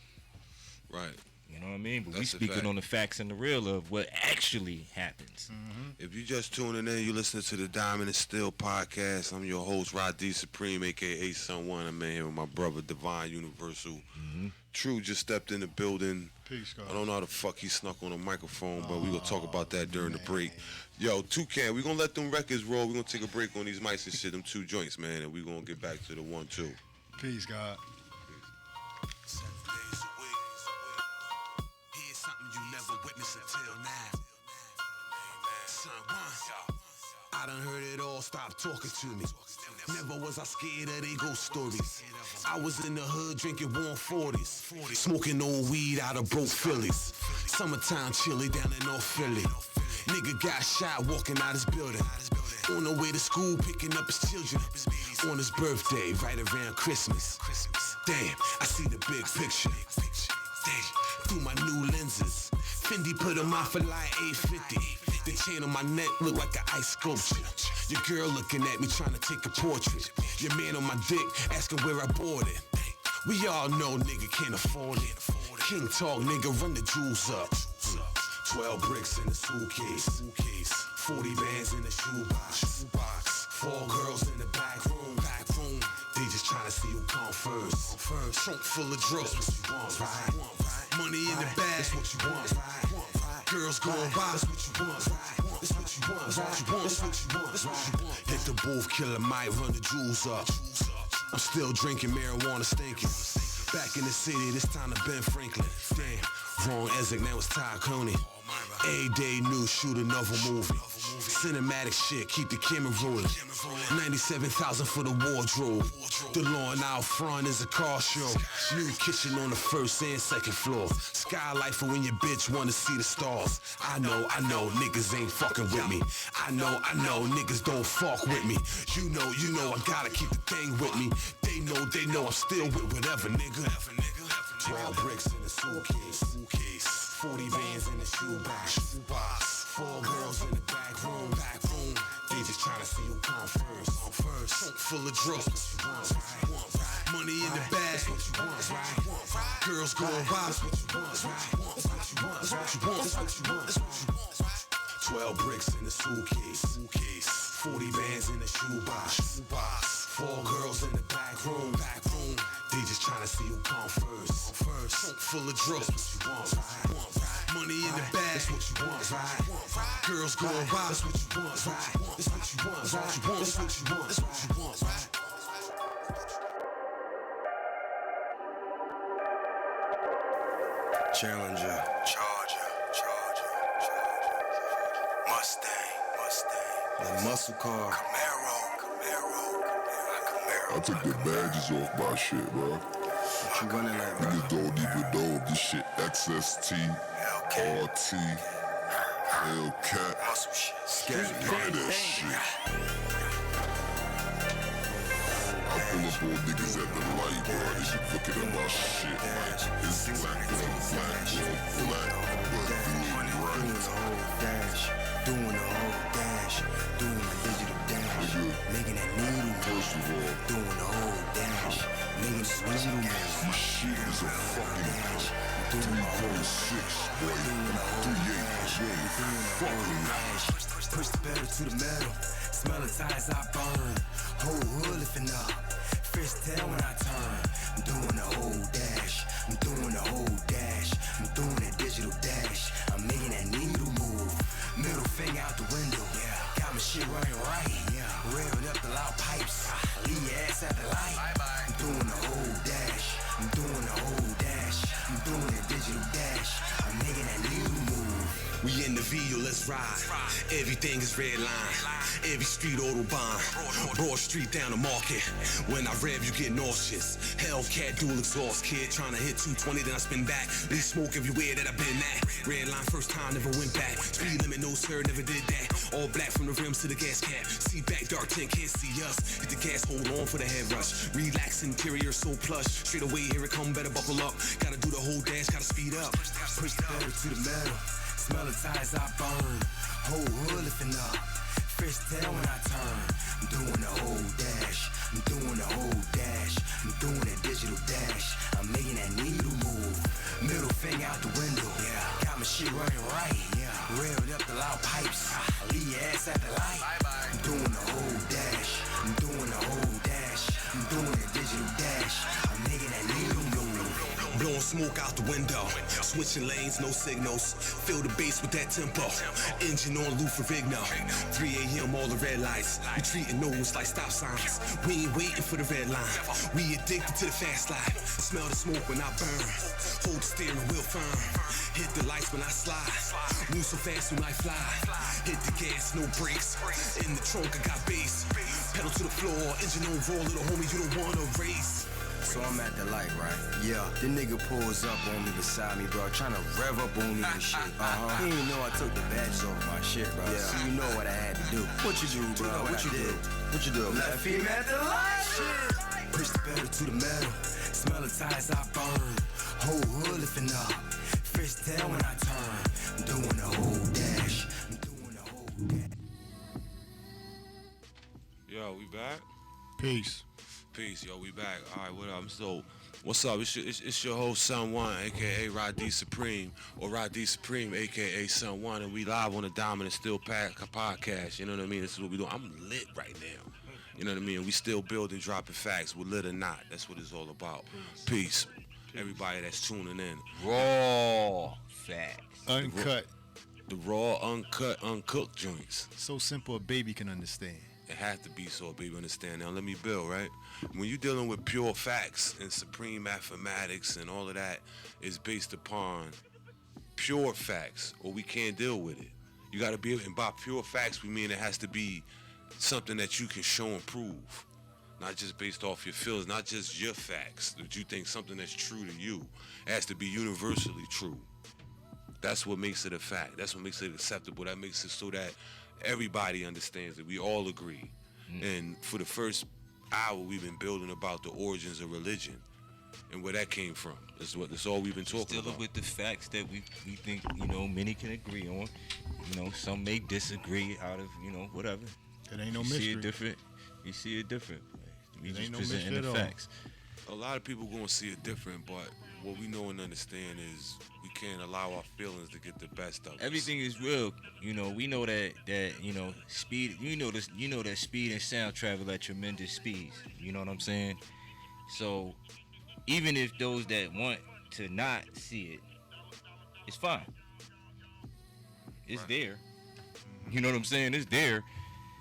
Right. You know what I mean? But That's we speaking on the facts and the real of what actually happens. If you just tuning in, you listening to the Diamond and Steel podcast. I'm your host, Rod D. Supreme, a.k.a. SunWun. I'm in here with my brother, Divine Universal. True just stepped in the building. Peace, God. I don't know how the fuck he snuck on a microphone, but we're going to talk about that during the break. Yo, Toucan, we're going to let them records roll. We're going to take a break on these mics and shit, them 2 joints, man, and we're going to get back to the 1-2. Peace, God. 7 days a week. Here's something you never witnessed until now. SunWun. I done heard it all, stop talking to me. Never was I scared of they ghost stories. I was in the hood drinking warm 40s. Smoking old weed out of broke Phillies. Summertime chilly down in North Philly. Nigga got shot walking out his building. On the way to school picking up his children. On his birthday, right around Christmas. Damn, I see the big picture. Damn, through my new lenses. Fendi put them out for like $850. The chain on my neck look like an ice sculpture. Your girl looking at me trying to take a portrait. Your man on my dick asking where I bought it. We all know nigga can't afford it. King talk, nigga, run the jewels up. 12 bricks in the suitcase. 40 bands in the shoebox. 4 girls in the back room. They just trying to see who come first. Trunk full of drugs. That's what you want, right? Money in the bag. That's what you want, right? Girls going by. That's what you want, right? That's what you want, that's what you want, that's what you want, that's what you want. Hit the booth, killer might run the jewels up. I'm still drinking marijuana stinking. Back in the city, this time to Ben Franklin. Damn, wrong Ezek, now it's Ty Coney. A day news, shoot another movie. Cinematic shit, keep the camera rolling. 97,000 for the wardrobe. The lawn out front is a car show. New kitchen on the first and second floor. Skylight for when your bitch wanna see the stars. I know, niggas ain't fucking with me. I know, niggas don't fuck with me. You know, I gotta keep the thing with me. They know I'm still with whatever, nigga. 12 bricks in a suitcase. 40 bands in the shoebox. 4 girls in the back room. They just tryna see who come first. Full of drugs. Money in the bag. Girls going wild. 12 bricks in the suitcase. 40 bands in the shoebox. 4 girls in the back room. They just tryna see who come first. Full of drugs. Money in the bag. Girls going wild. That's what you want, right? That's what you want, right? That's what you want, right? Challenger, Charger, Mustang, the muscle car, Camaro. I took the badges off my shit, bro. What you running like, bro? Niggas don't even know if this shit XST, RT, Hellcat, Muscle shit, none of that shit. I pull up on niggas at the light, bro. They be looking at my shit like it's black on black, but you ain't right. Doing the whole dash, doing my digital dash, making that needle. First of all, doing the whole dash, making this needle. this shit is a fucking 3.6, boy. 3.8, fucking Push the pedal to the metal, smell the tires I burn. Whole hood lifting up, fish tail when I turn. I'm doing the whole dash, I'm doing the whole dash, I'm doing that digital dash. I'm making that needle move, middle finger out the window. Got my shit running right, revving up the loud pipes. Leave your ass at the light. I'm doing the whole dash, I'm doing the whole dash, I'm doing that digital dash. I'm making that needle move. We in the Villa, let's ride. Everything is red line. Every street Autobahn. Broad Street down the market. When I rev, you get nauseous. Hellcat dual exhaust, kid. Trying to hit 220, then I spin back. Leave smoke everywhere that I've been at. Red line, first time, never went back. Speed limit, no sir, never did that. All black from the rims to the gas cap. Seat back, dark tint, can't see us. Hit the gas, hold on for the head rush. Relax, interior so plush. Straight away, here it come, better buckle up. Gotta do the whole dash, gotta speed up. Push the pedal to the metal, smell the tires I burn. Whole hood lifting up, fish tail when I turn. I'm doing the whole dash, I'm doing the whole dash, I'm doing that digital dash. I'm making that needle move, middle finger out the window. Got my shit running right, revving up the loud pipes. Leave your ass at the light. I'm doing the whole dash, I'm doing the whole dash, I'm doing that digital dash. I'm making that needle move. Blowing smoke out the window. Switching lanes, no signals. Feel the bass with that tempo. Engine on loop for Vigno. 3 a.m. all the red lights. We treating those like stop signs. We ain't waiting for the red line. We addicted to the fast life. Smell the smoke when I burn. Hold the steering wheel firm. Hit the lights when I slide. Move so fast when I fly. Hit the gas, no brakes. In the trunk I got bass. Pedal to the floor. Engine on roll, little homie, you don't wanna race. So I'm at the light, right? Yeah, the nigga pulls up on me beside me, bro, trying to rev up on me and shit. He didn't know I took the badges off my shit, bro. Yeah. So you know what I had to do. What you do, bro? What you do? What you do? Left him at the light. Shit. Push the pedal to the metal, smell the tires I burn. Whole hood lifting up, fish tail when I turn. I'm doing the whole dash. I'm doing the whole dash. Yo, we back? Peace. Peace, yo, we back. All right, what up? So, what's up? It's your host, SunWun, a.k.a. Rod D Supreme, or Rod D Supreme, a.k.a. SunWun, and we live on the Dominant Still podcast. You know what I mean? This is what we do. I'm lit right now. You know what I mean? We still building, dropping facts. We're lit or not. That's what it's all about. Peace. Everybody that's tuning in. Raw facts. Uncut. The raw, uncut, uncooked joints. So simple a baby can understand. It has to be so people understand. Now let me build, right? When you're dealing with pure facts and supreme mathematics and all of that is based upon pure facts, or we can't deal with it. You got to be able, and by pure facts, we mean it has to be something that you can show and prove. Not just based off your feelings, not just your facts, that you think something that's true to you. It has to be universally true. That's what makes it a fact. That's what makes it acceptable. That makes it so that everybody understands it. We all agree. And for the first hour, we've been building about the origins of religion and where that came from. That's all we've been talking about. With the facts that we think, many can agree on. Some may disagree out of, whatever. It ain't no mystery. You see it different. We It just ain't no presenting mystery the at all. facts. A lot of people gonna see it different, but what we know and understand is we can't allow our feelings to get the best of us. Everything is real. We know that speed. That speed and sound travel at tremendous speeds. You know what I'm saying? So even if those that want to not see it, it's fine. It's there. You know what I'm saying? It's there.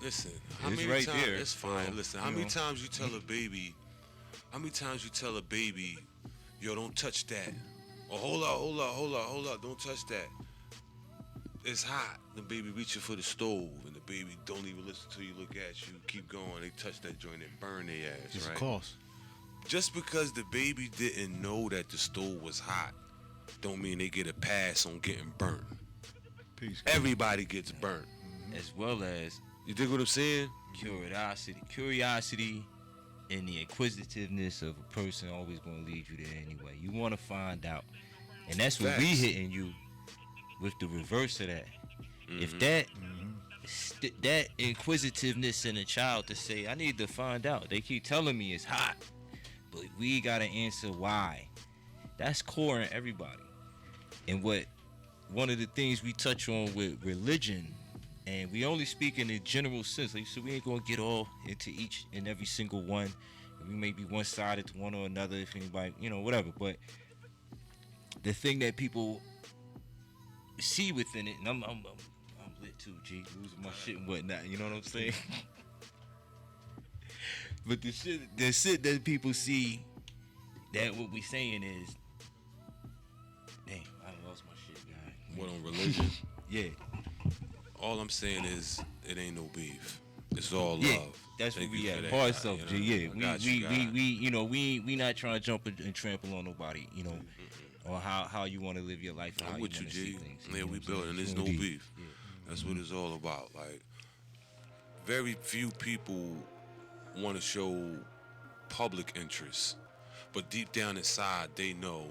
Listen, It's right there. It's fine. Listen, how you many know. times you tell a baby? How many times you tell a baby, yo, don't touch that? Or hold up, don't touch that. It's hot. The baby reaching for the stove, and the baby don't even listen till you look at you. Keep going. They touch that joint and burn their ass, Just right? a cost. Just because the baby didn't know that the stove was hot, don't mean they get a pass on getting burnt. Peace. Everybody gets burnt. As well as You dig what I'm saying? Curiosity and the inquisitiveness of a person always going to lead you there anyway. You want to find out. And that's what we Facts. hitting you with the reverse of that. If that that inquisitiveness in a child to say, I need to find out. They keep telling me it's hot, but we got to answer why. That's core in everybody. And one of the things we touch on with religion, and we only speak in a general sense, like, so we ain't gonna get all into each and every single one. We may be one-sided to one or another, if anybody, whatever. But the thing that people see within it, and I'm lit too, G, losing my shit and whatnot. You know what I'm saying? But the shit that people see, that what we saying is, damn, I lost my shit, guy. What, on religion? Yeah. All I'm saying is it ain't no beef. It's all Yeah, love. that's Thank where we you for at. that, Bar God, self, you G. know? Yeah, I got you, God. we not trying to jump and trample on nobody, or how you want to live your life. Or how I'm with you, wanna see G. things, Yeah, know we what I'm saying? building. There's no Indeed. beef. Yeah. That's what it's all about. Like, very few people want to show public interest, but deep down inside, they know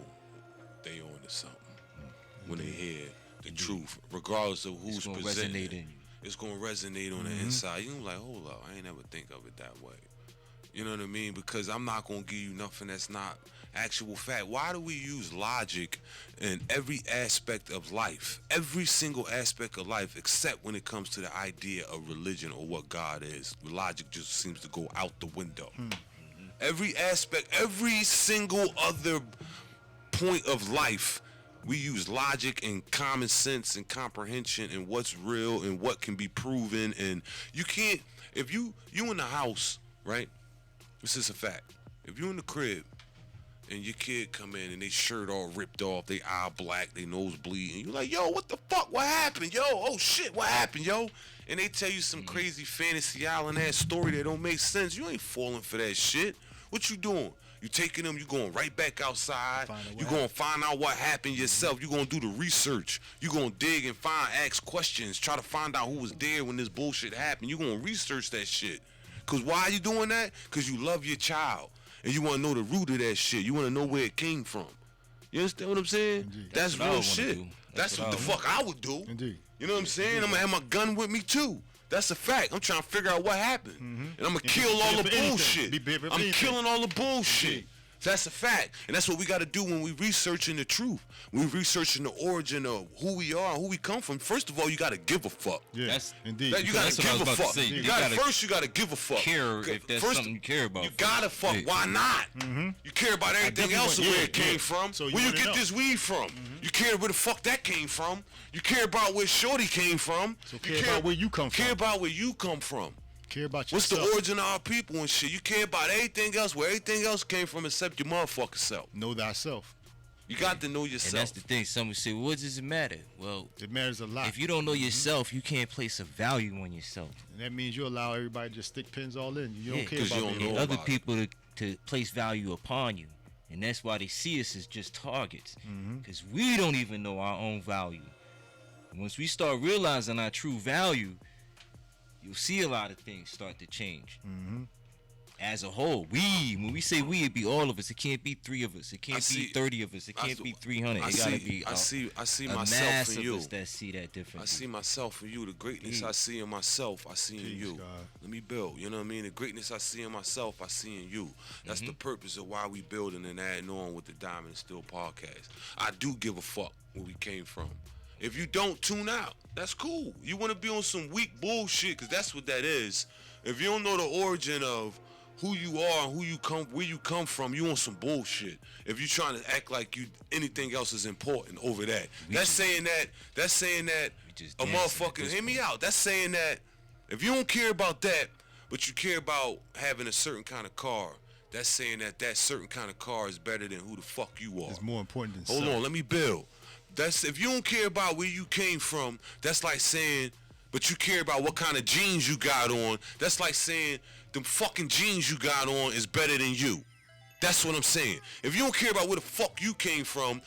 they own to something when they hear the truth, regardless of who's It's gonna presenting resonate it. in you. It's gonna resonate on the inside. You're like, hold up, I ain't never think of it that way. You know what I mean? Because I'm not gonna give you nothing that's not actual fact. Why do we use logic in every aspect of life? Every single aspect of life, except when it comes to the idea of religion or what God is. Logic just seems to go out the window. Every aspect, every single other point of life, we use logic and common sense and comprehension and what's real and what can be proven. And you can't, if you in the house, right? This is a fact. If you in the crib and your kid come in and they shirt all ripped off, they eye black, they nose bleeding, you like, yo, what the fuck? What happened? Yo, oh shit, what happened, yo? And they tell you some crazy fantasy island ass story that don't make sense. You ain't falling for that shit. What you doing? You taking them, you going right back outside. You going to find out what happened yourself. You going to do the research. You going to dig and ask questions, try to find out who was there when this bullshit happened. You going to research that shit. Because why are you doing that? Because you love your child. And you want to know the root of that shit. You want to know where it came from. You understand what I'm saying? Indeed. That's what I real would wanna shit. do. That's what the I would fuck I would do. Indeed. You know what I'm saying? I'm going to have my gun with me too. That's a fact. I'm trying to figure out what happened. And I'm going to kill all the bullshit. I'm killing all the bullshit. That's a fact. And that's what we got to do when we researching the truth. We researching the origin of who we are and who we come from. First of all, you got to give a fuck. Yeah, That's- indeed. You got That's to what I give was a about to fuck. say. You You gotta, gotta first, you got to give a fuck. Care if that's First, something you care about. You got to fuck. Yeah. Why not? You care about everything definitely else want- of where yeah, it came yeah. from. So you Where you wanna get know. this weed from. You care where the fuck that came from. You care about where Shorty came from. So care about where you come Care from. about where you come from. Care about What's yourself. the origin of our people and shit? You care about everything else, where everything else came from except your motherfucking self. Know thyself. You got to know yourself. And that's the thing. Some would say, well, what does it matter? Well, it matters a lot. If you don't know yourself, you can't place a value on yourself. And that means you allow everybody to just stick pins all in. You don't care you about don't know other about people to place value upon you. And that's why they see us as just targets. Because we don't even know our own value. And once we start realizing our true value, you'll see a lot of things start to change. As a whole, when we say we, it be all of us. It can't be 3 of us. It can't be 30 of us. It can't be 300. It gotta be I see a myself mass in of you. us that see that differently. I see myself in you. The greatness I see in myself, I see in you. God. Let me build. You know what I mean? The greatness I see in myself, I see in you. That's the purpose of why we building and adding on with the Diamond and Steel podcast. I do give a fuck where we came from. If you don't, tune out. That's cool. You want to be on some weak bullshit, because that's what that is. If you don't know the origin of who you are and where you come from, you on some bullshit. If you trying to act like anything else is important over that. That's saying that a motherfucker, hear me out. That's saying that if you don't care about that, but you care about having a certain kind of car, that's saying that certain kind of car is better than who the fuck you are. It's more important than Hold on, let me build. If you don't care about where you came from, that's like saying, but you care about what kind of jeans you got on, that's like saying the fucking jeans you got on is better than you. That's what I'm saying. If you don't care about where the fuck you came from,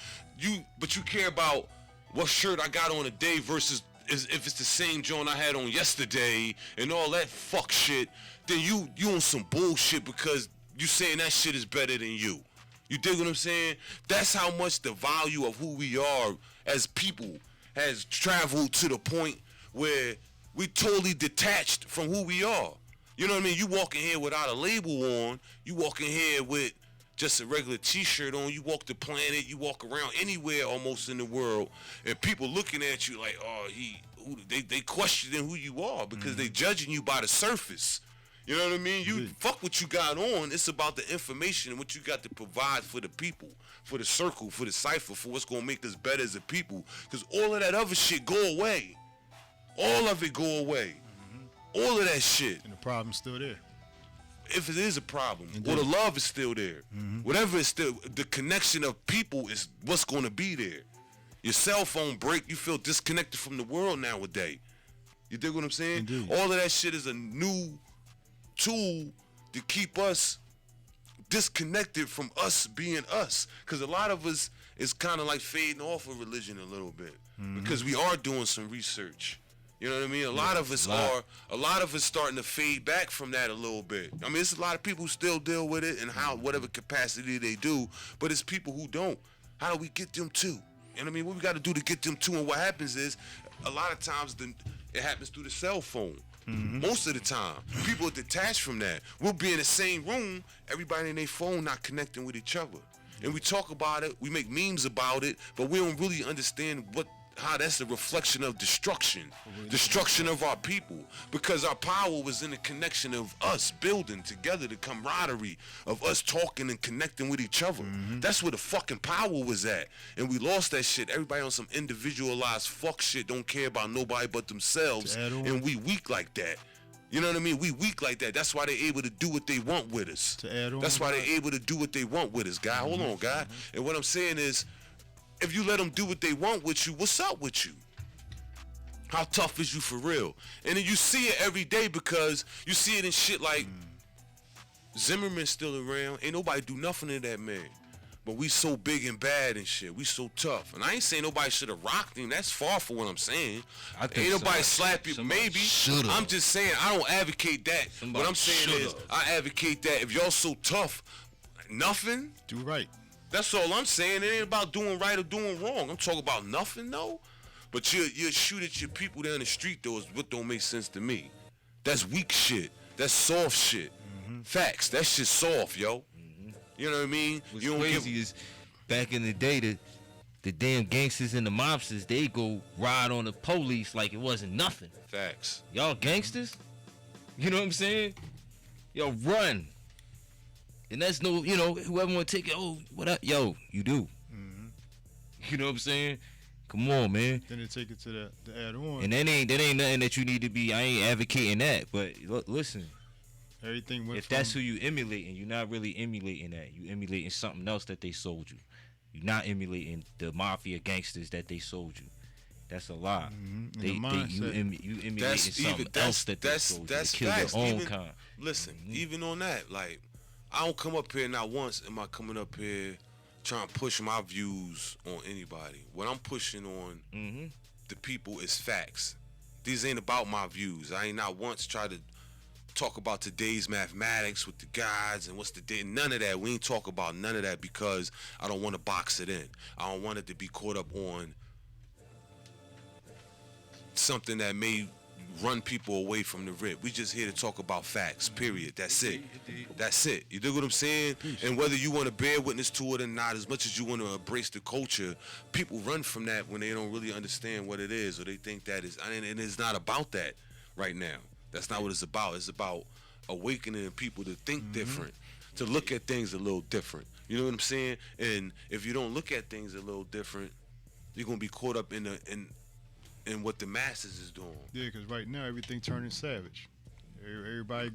but you care about what shirt I got on today versus if it's the same joint I had on yesterday and all that fuck shit, then you on some bullshit because you saying that shit is better than you. You dig what I'm saying? That's how much the value of who we are as people has traveled to the point where we totally detached from who we are. You know what I mean? You walk in here without a label on. You walk in here with just a regular t-shirt on. You walk the planet. You walk around anywhere almost in the world, and people looking at you like, oh, they questioning who you are because they judging you by the surface. You know what I mean? You fuck what you got on. It's about the information and what you got to provide for the people, for the circle, for the cipher, for what's going to make us better as a people. Because all of that other shit go away. All of it go away. All of that shit. And the problem's still there. If it is a problem, or the love is still there. Whatever is still, the connection of people is what's going to be there. Your cell phone break, you feel disconnected from the world nowadays. You dig what I'm saying? Indeed. All of that shit is a new tool to keep us disconnected from us being us, because a lot of us is kind of like fading off of religion a little bit because we are doing some research. You know what I mean? A lot of us starting to fade back from that a little bit. I mean, there's a lot of people who still deal with it in whatever capacity they do, but it's people who don't. How do we get them to? You know what I mean? What we got to do to get them to? And what happens is, a lot of times it happens through the cell phone. Most of the time, people are detached from that. We'll be in the same room, everybody in their phone not connecting with each other. And we talk about it, we make memes about it, but we don't really understand how that's a reflection of destruction of our people, because our power was in the connection of us building together, the camaraderie of us talking and connecting with each other. That's where the fucking power was at, and we lost that shit. Everybody on some individualized fuck shit, don't care about nobody but themselves, and we weak like that. You know what I mean? We weak like that. That's why they're able to do what they want with us. That's why they're able to do what they want with us, guy. Hold on, guy. And what I'm saying is, if you let them do what they want with you, what's up with you? How tough is you for real? And then you see it every day, because you see it in shit like Zimmerman's still around. Ain't nobody do nothing to that man. But we so big and bad and shit. We so tough. And I ain't saying nobody should have rocked him. That's far from what I'm saying. Ain't nobody slap you. Maybe. I'm just saying, I don't advocate that. What I'm saying is, I advocate that if y'all so tough, nothing. Do right. That's all I'm saying. It ain't about doing right or doing wrong. I'm talking about nothing, though. But you shoot at your people down the street, though, is what don't make sense to me. That's weak shit. That's soft shit. Facts. That shit soft, yo. You know what I mean? What's crazy is, back in the day, the damn gangsters and the mobsters, they go ride on the police like it wasn't nothing. Facts. Y'all gangsters? You know what I'm saying? Yo, run. And that's no, whoever want to take it, oh, what up? Yo, you do. You know what I'm saying? Come on, man. Then they take it to the add-on. And that ain't nothing that you need to be, I ain't advocating that. But listen, everything went if that's who you emulating, you're not really emulating that. You emulating something else that they sold you. You're not emulating the mafia gangsters that they sold you. That's a lie. Mm-hmm. You emulating something else that they sold you to kill facts. their own Even, kind. Listen, even on that, like, I don't come up here not once am I coming up here trying to push my views on anybody. What I'm pushing on the people is facts. These ain't about my views. I ain't not once tried to talk about today's mathematics with the gods and what's the day. None of that. We ain't talk about none of that because I don't want to box it in. I don't want it to be caught up on something that may run people away from the rip. We just here to talk about facts, period. That's it. That's it. You dig what I'm saying? And whether you want to bear witness to it or not, as much as you want to embrace the culture, people run from that when they don't really understand what it is, or they think that is, and it's not about that right now. That's not what it's about. It's about awakening people to think different, to look at things a little different. You know what I'm saying? And if you don't look at things a little different, you're gonna be caught up in what the masses is doing. Yeah, because right now everything turning savage. Everybody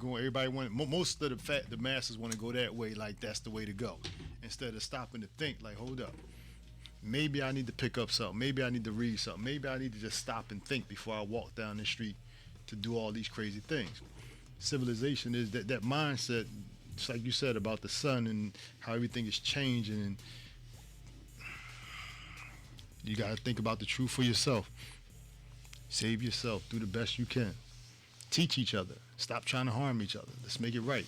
want. Most of the masses want to go that way. Like that's the way to go, instead of stopping to think. Like, hold up, maybe I need to pick up something. Maybe I need to read something. Maybe I need to just stop and think before I walk down the street to do all these crazy things. Civilization is that mindset. Just like you said about the sun and how everything is changing, and you got to think about the truth for yourself. Save yourself. Do the best you can. Teach each other. Stop trying to harm each other. Let's make it right.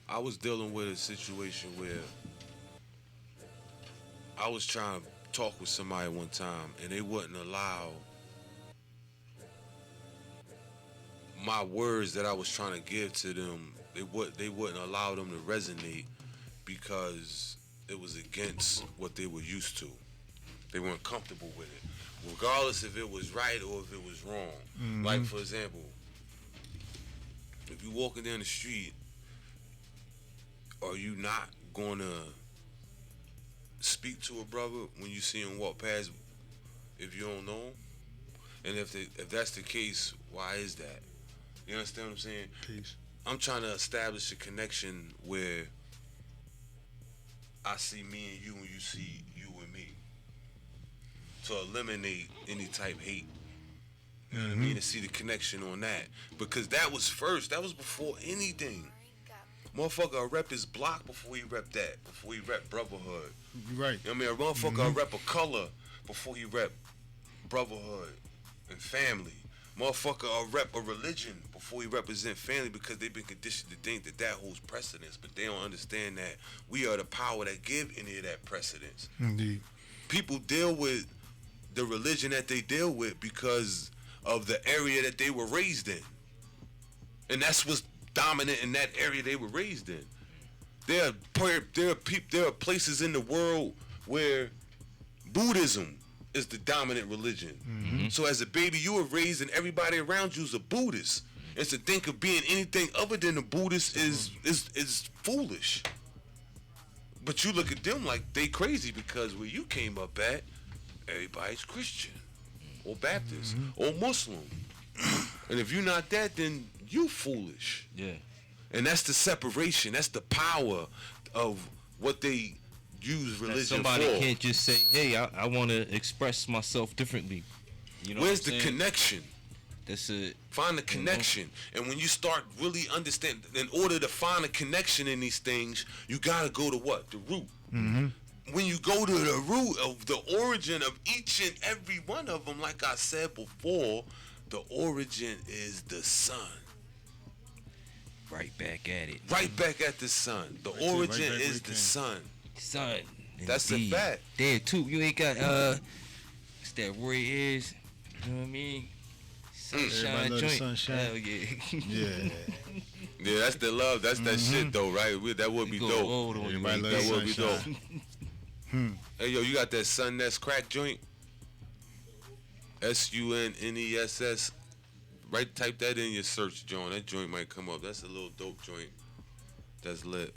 I was dealing with a situation where I was trying to talk with somebody one time, and they wouldn't allow my words that I was trying to give to them. They wouldn't allow them to resonate because it was against what they were used to. They weren't comfortable with it, regardless if it was right or if it was wrong. Mm-hmm. Like, for example, if you're walking down the street, are you not going to speak to a brother when you see him walk past if you don't know him? And if that's the case, why is that? You understand what I'm saying? Peace. I'm trying to establish a connection where I see me and you and you see you and me, to eliminate any type hate. You know what I mean? To see the connection on that. Because that was first. That was before anything. Motherfucker will rep his block before he rep that. Before he rep brotherhood. Right. You know what I mean? A motherfucker will rep a color before he rep brotherhood and family. Motherfucker will rep a religion before he represent family, because they've been conditioned to think that holds precedence. But they don't understand that we are the power that give any of that precedence. Indeed. People deal with the religion that they deal with because of the area that they were raised in. And that's what's dominant in that area they were raised in. There are places in the world where Buddhism is the dominant religion. Mm-hmm. So as a baby, you were raised and everybody around you is a Buddhist. And to think of being anything other than a Buddhist is foolish. But you look at them like they crazy, because where you came up at, everybody's Christian or Baptist or Muslim. And if you're not that, then you foolish. Yeah. And that's the separation. That's the power of what they use religion somebody for. Can't just say, hey, I want to express myself differently. You know, where's the connection? That's it. Find the connection. And when you start really understanding, in order to find a connection in these things, you gotta go to what? The root. Mm-hmm. When you go to the root of the origin of each and every one of them, like I said before, the origin is the sun. Right back at it. Right back at the sun. The origin is the sun. Sun. That's a fact. There too. You ain't got it's that Roy is. You know what I mean? Sunshine joint. Sunshine. Hell yeah. Yeah. Yeah, that's the love. That's that shit though, right? That would be dope. Everybody love that would be dope. Hey yo, you got that Sun Nest crack joint? SUNNESS. Right, type that in your search, John. That joint might come up. That's a little dope joint. That's lit.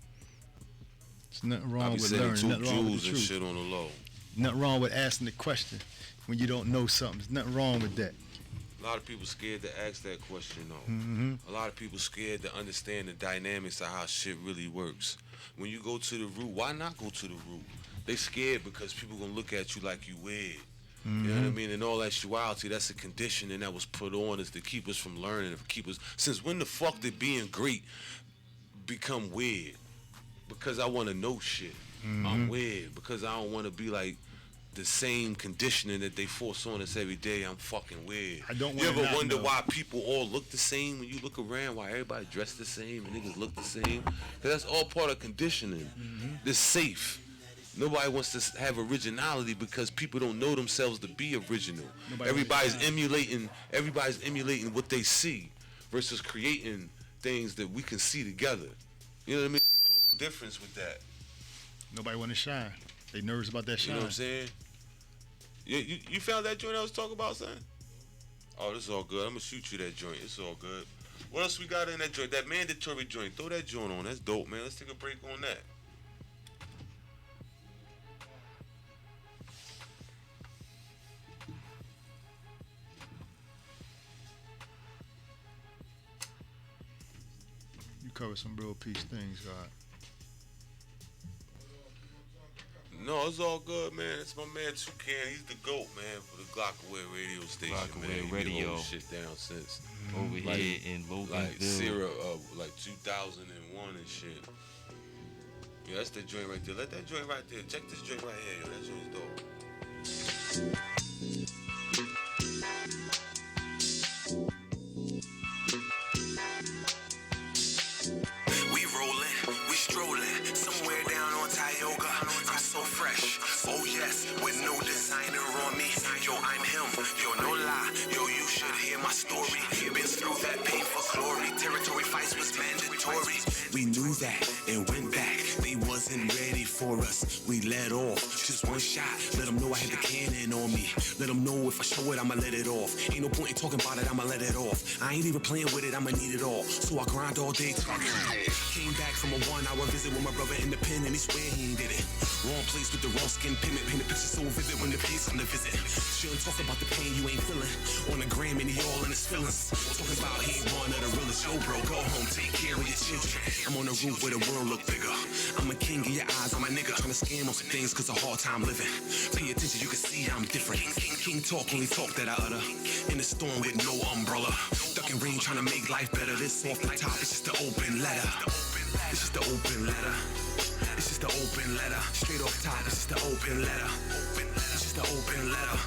There's nothing wrong with learning. learning. Nothing wrong with the and truth. shit on the low. Nothing wrong with asking the question when you don't know something. There's nothing wrong with that. A lot of people scared to ask that question though. Mm-hmm. A lot of people scared to understand the dynamics of how shit really works. When you go to the root, why not go to the root? They scared because people gonna look at you like you weird. Mm-hmm. You know what I mean? In all actuality, that's a conditioning that was put on is to keep us from learning, to keep us. Since when the fuck did being great become weird? Because I want to know shit. Mm-hmm. I'm weird because I don't want to be like the same conditioning that they force on us every day. I'm fucking weird. I don't You wanna ever not wonder know. why people all look the same when you look around? Why everybody dressed the same and niggas look the same? Because that's all part of conditioning. It's safe. Nobody wants to have originality because people don't know themselves to be original. Everybody's emulating what they see versus creating things that we can see together. You know what I mean? It's a total difference with that. Nobody want to shine. They nervous about that You shine. know what I'm saying? You found that joint I was talking about, son? Oh, this is all good. I'm gonna shoot you that joint. It's all good. What else we got in that joint? That mandatory joint. Throw that joint on. That's dope, man. Let's take a break on that. You cover some real peace things, God. No, it's all good, man. It's my man Toucan. He's the GOAT, man, for the Glockaway radio station, Glockaway man. He been Radio. holding shit down since Over like, here in Loganville. like 2001 and shit. Yeah, that's the joint right there. Let that joint right there. Check this joint right here, yo. That joint's dope. We rolling, we strolling, somewhere down on Tioga. I'm so fresh, oh yes, with no designer on me. Yo, I'm him, yo, no lie. Yo, you should hear my story. Been through that pain for glory. Territory fights was mandatory. We knew that and went back. They wasn't ready for us. We let off just one shot. Let them know I had the cannon on me. Let them know if I show it, I'ma let it off. Ain't no point in talking about it, I'ma let it off. I ain't even playing with it, I'ma need it all. So I grind all day till I came back from a 1-hour visit with my brother in the pen, and he swear he ain't did it. Wrong place with the wrong skin pigment. Paint the picture so vivid when the pace on the visit. Shouldn't talk about the pain you ain't feeling. On the gram and he all in his feelings. Talking about he ain't one of the realest. Yo, bro, go home, take care of your children. I'm on the roof where the world look bigger. I'm a king in your eyes, I'm a nigga. Trying to scam on some things cause a hard time living. Pay attention, you can see I'm different. King talk, only talk that I utter. In the storm with no umbrella. Ducking rain, trying to make life better. This off the top, it's just the open letter. It's just the open letter. It's just the open letter. Straight off top, it's just the open letter. It's just the open letter.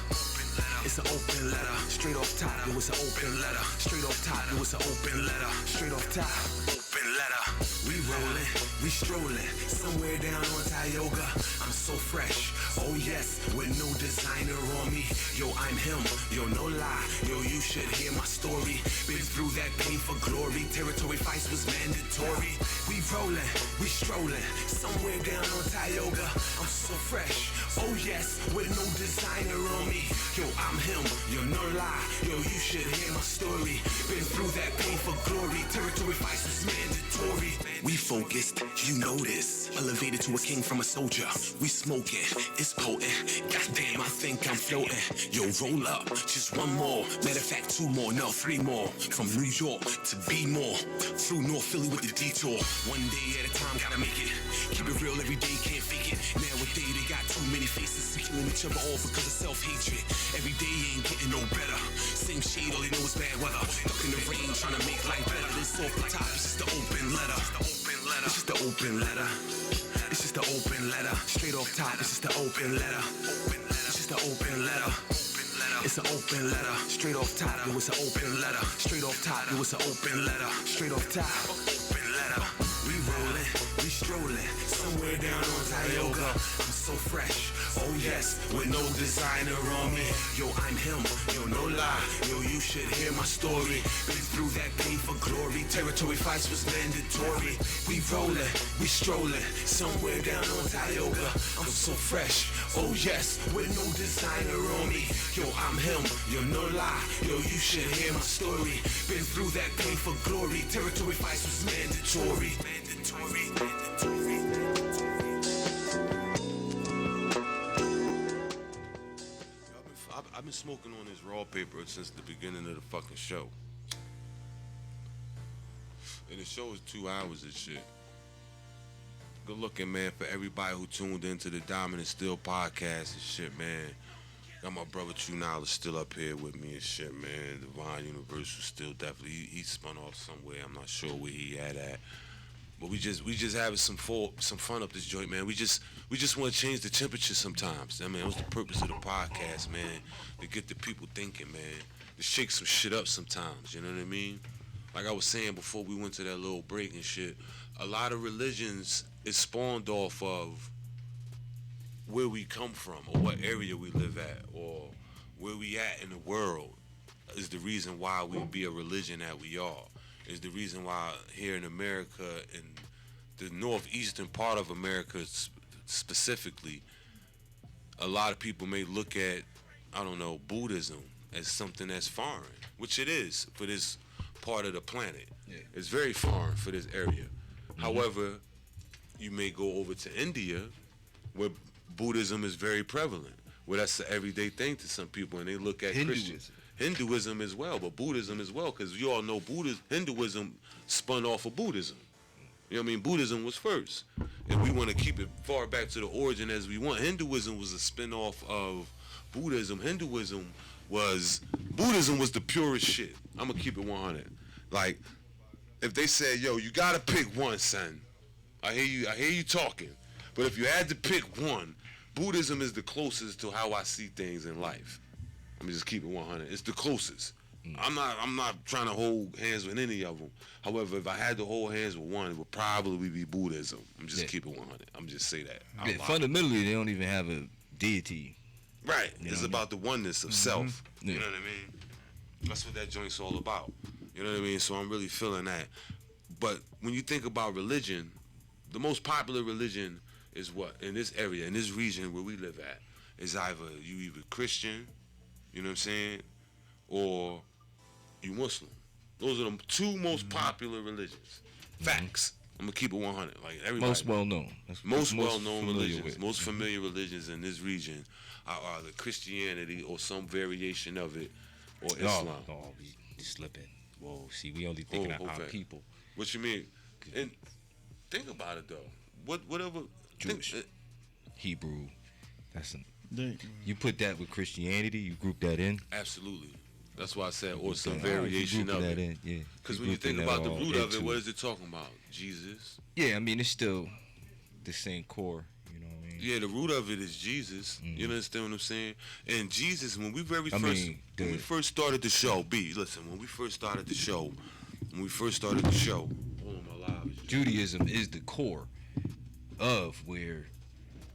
It's an open letter. Straight off top, it was an open letter. Straight off top, it was an open letter. Straight off top, open letter. We rolling, we strolling, somewhere down on Tioga. I'm so fresh, oh yes, with no designer on me. Yo, I'm him, yo, no lie. Yo, you should hear my story. Been through that pain for glory. Territory fights was mandatory. We rolling, we strolling, somewhere down on Tioga. I'm so fresh, oh yes, with no designer on me. Yo, I'm him, yo, no lie. Yo, you should hear my story. Been through that pain for glory. Territory fights was mandatory. We focused, you know this. Elevated to a king from a soldier. We smoking, it's potent. Goddamn, I think I'm floating. Yo, roll up, just one more. Matter of fact, 2 more, no, 3 more. From New York to be more. Through North Philly with the detour. One day at a time, gotta make it. Keep it real every day, can't fake it. Nowadays, they got too many faces. Killing each other all because of self-hatred. Every day ain't getting no better. Same shade, all they know is bad weather. Stuck in the rain, trying to make life better. This off the top, it's just the open letter. It's just the open letter. It's just the open letter. Straight off top, it's just the open letter. It's just the open letter. It's an open letter. Straight off top, it was an open letter. Straight off top, it was an open letter. Straight off top, open letter. We rolling, we strolling, somewhere down on Tioga. I'm so fresh, oh yes, with no designer on me. Yo, I'm him, yo, no lie. Yo, you should hear my story. Been through that pain for glory. Territory fights was mandatory. We rolling, we strolling, somewhere down on Tioga. I'm so fresh, oh yes, with no designer on me. Yo, I'm him, yo, no lie. Yo, you should hear my story. Been through that pain for glory. Territory fights was mandatory. I've been smoking on this raw paper since the beginning of the fucking show. And the show is 2 hours of shit. Good looking, man, for everybody who tuned into the Dominant Steel podcast and shit, man. Got my brother True Knowledge still up here with me and shit, man. Divine Universal still definitely, he spun off somewhere. I'm not sure where he at. But we just having some fun up this joint, man. We just want to change the temperature sometimes. I mean, that was the purpose of the podcast, man. To get the people thinking, man. To shake some shit up sometimes, you know what I mean? Like I was saying before we went to that little break and shit, a lot of religions is spawned off of where we come from or what area we live at or where we at in the world is the reason why we be a religion that we are. Is the reason why here in America, in the northeastern part of America specifically, a lot of people may look at, I don't know, Buddhism as something that's foreign, which it is for this part of the planet. Yeah. It's very foreign for this area. Mm-hmm. However, you may go over to India where Buddhism is very prevalent, where that's the everyday thing to some people, and they look at Hinduism as well, but Buddhism as well, because you all know Hinduism spun off of Buddhism. You know what I mean? Buddhism was first, and we want to keep it far back to the origin as we want. Hinduism was a spin-off of Buddhism. Buddhism was the purest shit. I'm gonna keep it 100. Like, if they said, "Yo, you gotta pick one, son," I hear you talking, but if you had to pick one, Buddhism is the closest to how I see things in life. Let me just keep it 100. It's the closest. I'm not trying to hold hands with any of them. However, if I had to hold hands with one, it would probably be Buddhism. I'm just keep it 100. I'm just say that. Yeah, fundamentally, they don't even have a deity. Right. It's about the oneness of self. You know what I mean? That's what that joint's all about. You know what I mean? So I'm really feeling that. But when you think about religion, the most popular religion is what? In this area, in this region where we live at, is either Christian, you know what I'm saying, or you Muslim. Those are the two most popular religions. Facts. I'm gonna keep it 100. Like everybody. Most well known. Most well known religions. Most familiar religions in this region are the Christianity or some variation of it, or Islam. Oh, we slipping. Whoa, see, we only thinking of our people. What you mean? And think about it though. Whatever. Jewish, Hebrew. You put that with Christianity. You group that in. Absolutely. That's why I said, or some variation of it. Because when you think about the root of it, what is it talking about? Jesus. Yeah, I mean it's still the same core. You know what I mean? Yeah, the root of it is Jesus. You understand what I'm saying? And Jesus, when we first started the show, when we first started the show, hold on, my live. Judaism is the core of where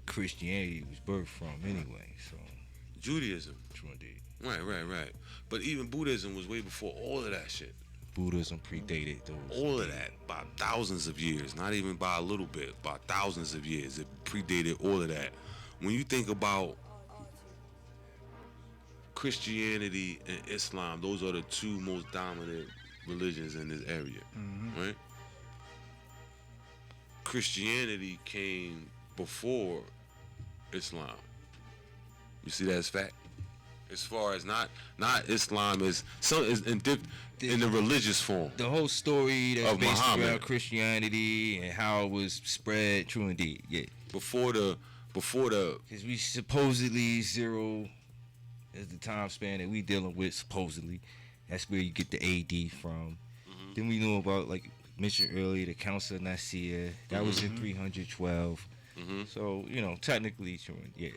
Christianity was birthed from, anyway. So Judaism. True indeed. Right. But even Buddhism was way before all of that shit. Buddhism predated those. All of that by thousands of years, not even by a little bit, by thousands of years. It predated all of that. When you think about Christianity and Islam, those are the two most dominant religions in this area, right? Christianity came before Islam. You see that as fact? As far as not Islam is in the religious form. The whole story that's of based Muhammad. around Christianity and how it was spread, true indeed. Yeah. Before the because we supposedly zero is the time span that we dealing with, supposedly. That's where you get the AD from. Then we know about, like mentioned earlier, the Council of Nicaea. That was in 312. So, you know, technically, true, yeah.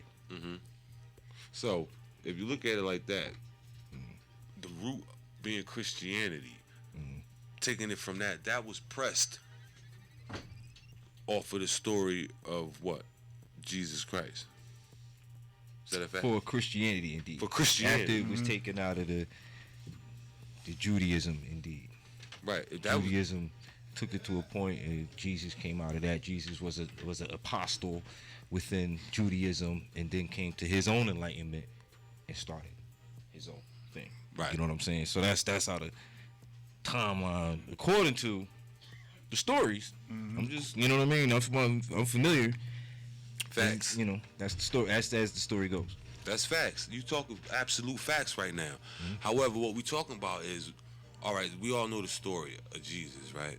So, if you look at it like that, the root being Christianity, taking it from that was pressed off of the story of what? Jesus Christ. Is that a fact? For Christianity, indeed. For Christianity. After it was taken out of the Judaism, indeed. Right. Judaism took it to a point, and Jesus came out of that. Jesus was an apostle within Judaism, and then came to his own enlightenment and started his own thing. Right. You know what I'm saying? So that's how the timeline, according to the stories. I'm just, you know what I mean? I'm familiar. Facts. And, you know, that's the story. As the story goes. That's facts. You talking absolute facts right now. However, what we talking about is, all right, we all know the story of Jesus, right?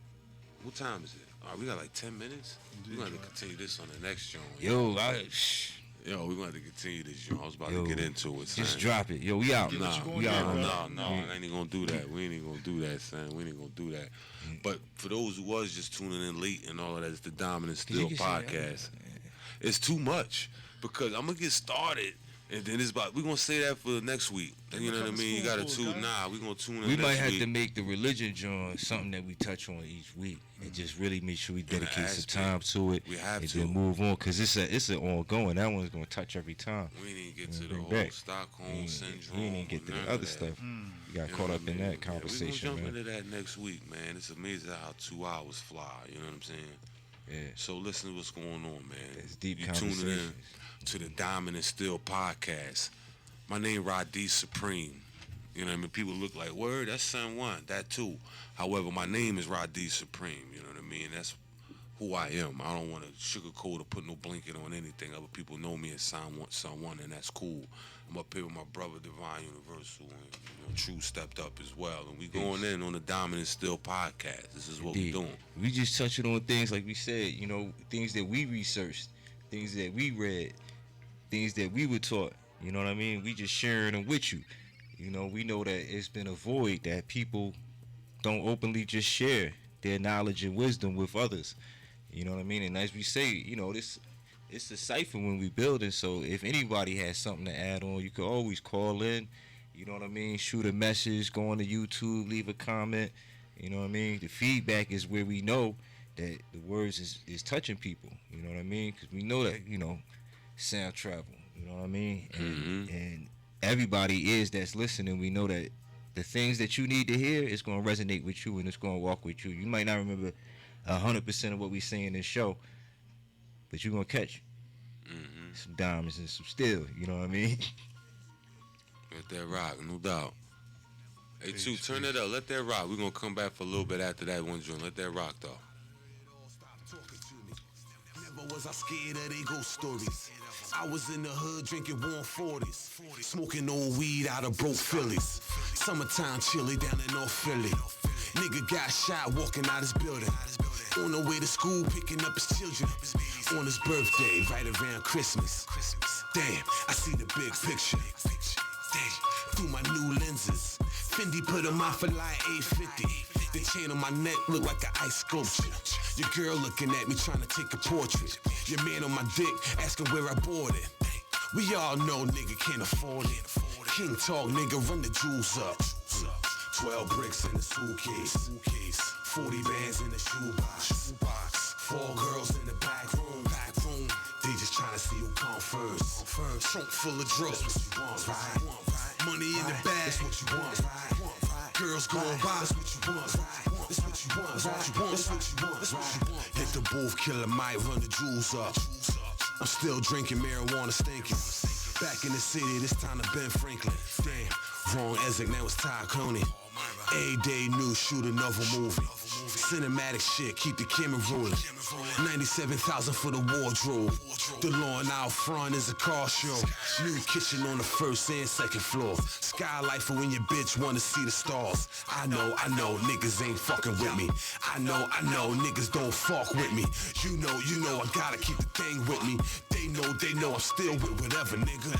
What time is it? All right, we got like 10 minutes. We're going to continue this on the next joint. Yo, we're going to have to continue this joint. I was about to get into it, son. Just drop it. Yo, we out. No, I ain't gonna do that. We ain't gonna do that, son. We ain't gonna do that. But for those who was just tuning in late and all of that, it's the Dominant Still podcast. It's too much because I'm gonna get started. And then we're going to say that for next week. You know what I mean? You got to tune. Nah, we're going to tune in We next might have week. to make the religion joint something that we touch on each week. And just really make sure we dedicate some time to it. We have and to. then move on. Because it's an ongoing. That one's going to touch every time. We didn't get to the whole Stockholm Syndrome. We didn't get to the other stuff. We got caught up in that conversation, we're going to man. jump into that next week, man. It's amazing how 2 hours fly. You know what I'm saying? Yeah. So listen to what's going on, man. It's deep You tuning in conversations. to the Dominant Still podcast. My name Rod D Supreme. You know what I mean? People look like, word, that's SunWun. That too. However, my name is Rod D Supreme. You know what I mean? That's who I am. I don't want to sugarcoat or put no blanket on anything. Other people know me as SunWun, and that's cool. I'm up here with my brother Divine Universal, and True stepped up as well. And we going in on the Dominant Still podcast. This is what we doing. We just touching on things like we said, things that we researched, things that we read, things that we were taught. You know what I mean? We just sharing them with you. We know that it's been a void that people don't openly just share their knowledge and wisdom with others. You know what I mean? And as we say, it's a cipher when we building. So if anybody has something to add on, you can always call in. You know what I mean? Shoot a message, go on to YouTube, leave a comment. You know what I mean? The feedback is where we know that the words is touching people. You know what I mean? Because we know that, sound travel. You know what I mean? And everybody that's listening, we know that the things that you need to hear is going to resonate with you and it's going to walk with you. You might not remember 100% of what we say in this show, but you're going to catch some diamonds and some steel. You know what I mean? Let that rock, no doubt. Hey, Two, turn that up. Let that rock. We're going to come back for a little bit after that one joint. Let that rock, though. Never was I scared of they ghost stories. I was in the hood drinking warm 40s, smoking old weed out of broke Phillies. Summertime chilly down in North Philly. Nigga got shot walking out his building. On the way to school picking up his children. On his birthday, right around Christmas. Damn, I see the big picture. Damn, through my new lenses. Fendi put them out for like $850. The chain on my neck look like an ice sculpture. Your girl looking at me trying to take a portrait. Your man on my dick asking where I bought it. We all know nigga can't afford it. King talk, nigga, run the jewels up. 12 bricks in the suitcase. 40 bands in the shoebox. 4 girls in the back room. They just trying to see who come first. Trunk full of drugs. That's what you want, right? Money in the bag. That's what you want, right? Girls going by. That's what you want, right? That's what you want, right? That's what you want, that's what you want. Hit the booth, killer might run the jewels up. I'm still drinking marijuana stinking. Back in the city, this time to Ben Franklin. Damn, wrong Ezek, now it's Ty Coney. A-Day news, shoot another movie. Cinematic shit, keep the camera rolling. 97,000 for the wardrobe. The lawn out front is a car show. New kitchen on the first and second floor. Skylight for when your bitch wanna see the stars. I know, niggas ain't fucking with me. I know, niggas don't fuck with me. You know, I gotta keep the thing with me. They know I'm still with whatever, nigga.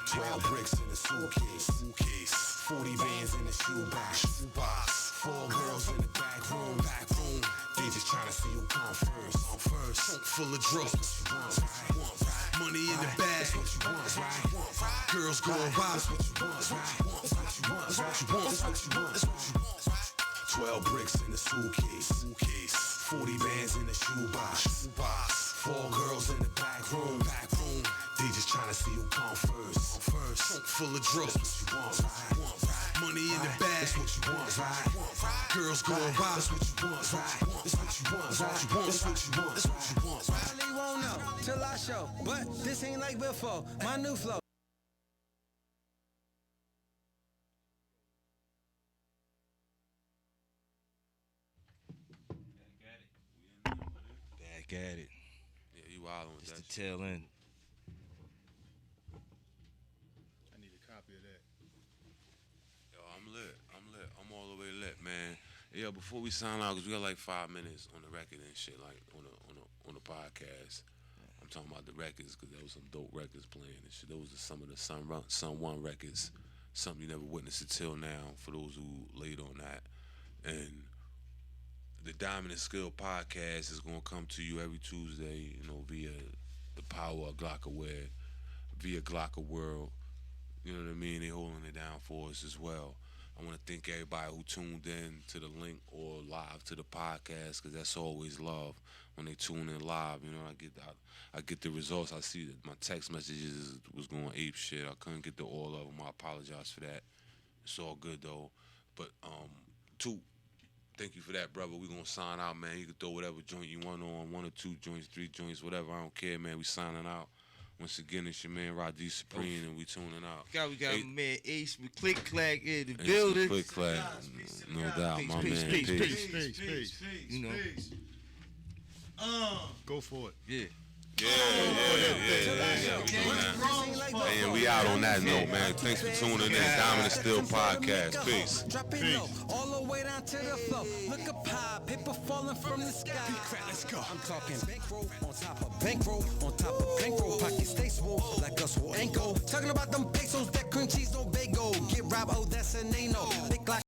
12 bricks in the suitcase. 40 bands in the shoebox. 4 girls in the back room. They just tryna see who come first. Trunk full of drugs. Money in the bag. Girls going by. 12 bricks in the suitcase. 40 bands in the shoebox. 4 girls in the back room. They just tryna see who come first. Trunk full of drugs. Money in the bag. That's what you want, right? Girls going by. That's what you want, right? That's what you want, right? That's what you want, that's what you want, right? They won't know till I show, but this ain't like before. My new flow. Back at it. Yeah, you wildin' with It's that the shit. tail end. lit. I'm all the way lit, man. Yeah, before we sign out, because we got like 5 minutes on the record and shit, like on the podcast. I'm talking about the records, because there was some dope records playing and shit. Those are some of the SunWun records. Something you never witnessed until now, for those who laid on that. And the Dominant Skill podcast is going to come to you every Tuesday, via the power of Glockaware, via Glocker World. You know what I mean? They holding it down for us as well. I want to thank everybody who tuned in to the link or live to the podcast, because that's always love when they tune in live. I get the results. I see that my text messages was going ape shit. I couldn't get to all of them. I apologize for that. It's all good though. But two, thank you for that, brother. We gonna sign out, man. You can throw whatever joint you want on, 1 or 2 joints, 3 joints, whatever. I don't care, man. We signing out. Once again, it's your man Rod D. Supreme, and we tuning out. We got my man Ace with Click Clack in the building. Click Clack, no doubt, peace, my peace, man. Peace. You know. Go for it. Yeah. Yeah. We doing that. And we out on that note, man. Thanks for tuning in. Dominant Still Podcast. Peace. All the way down to the floor. Look up high, paper falling from the sky. Let's go. I'm talking bankroll on top of bankroll on top of bankroll. Pockets stay swole like us will ankle. Talking about them pesos that cream cheese no bagel. Get robbed, oh that's a nano. Big like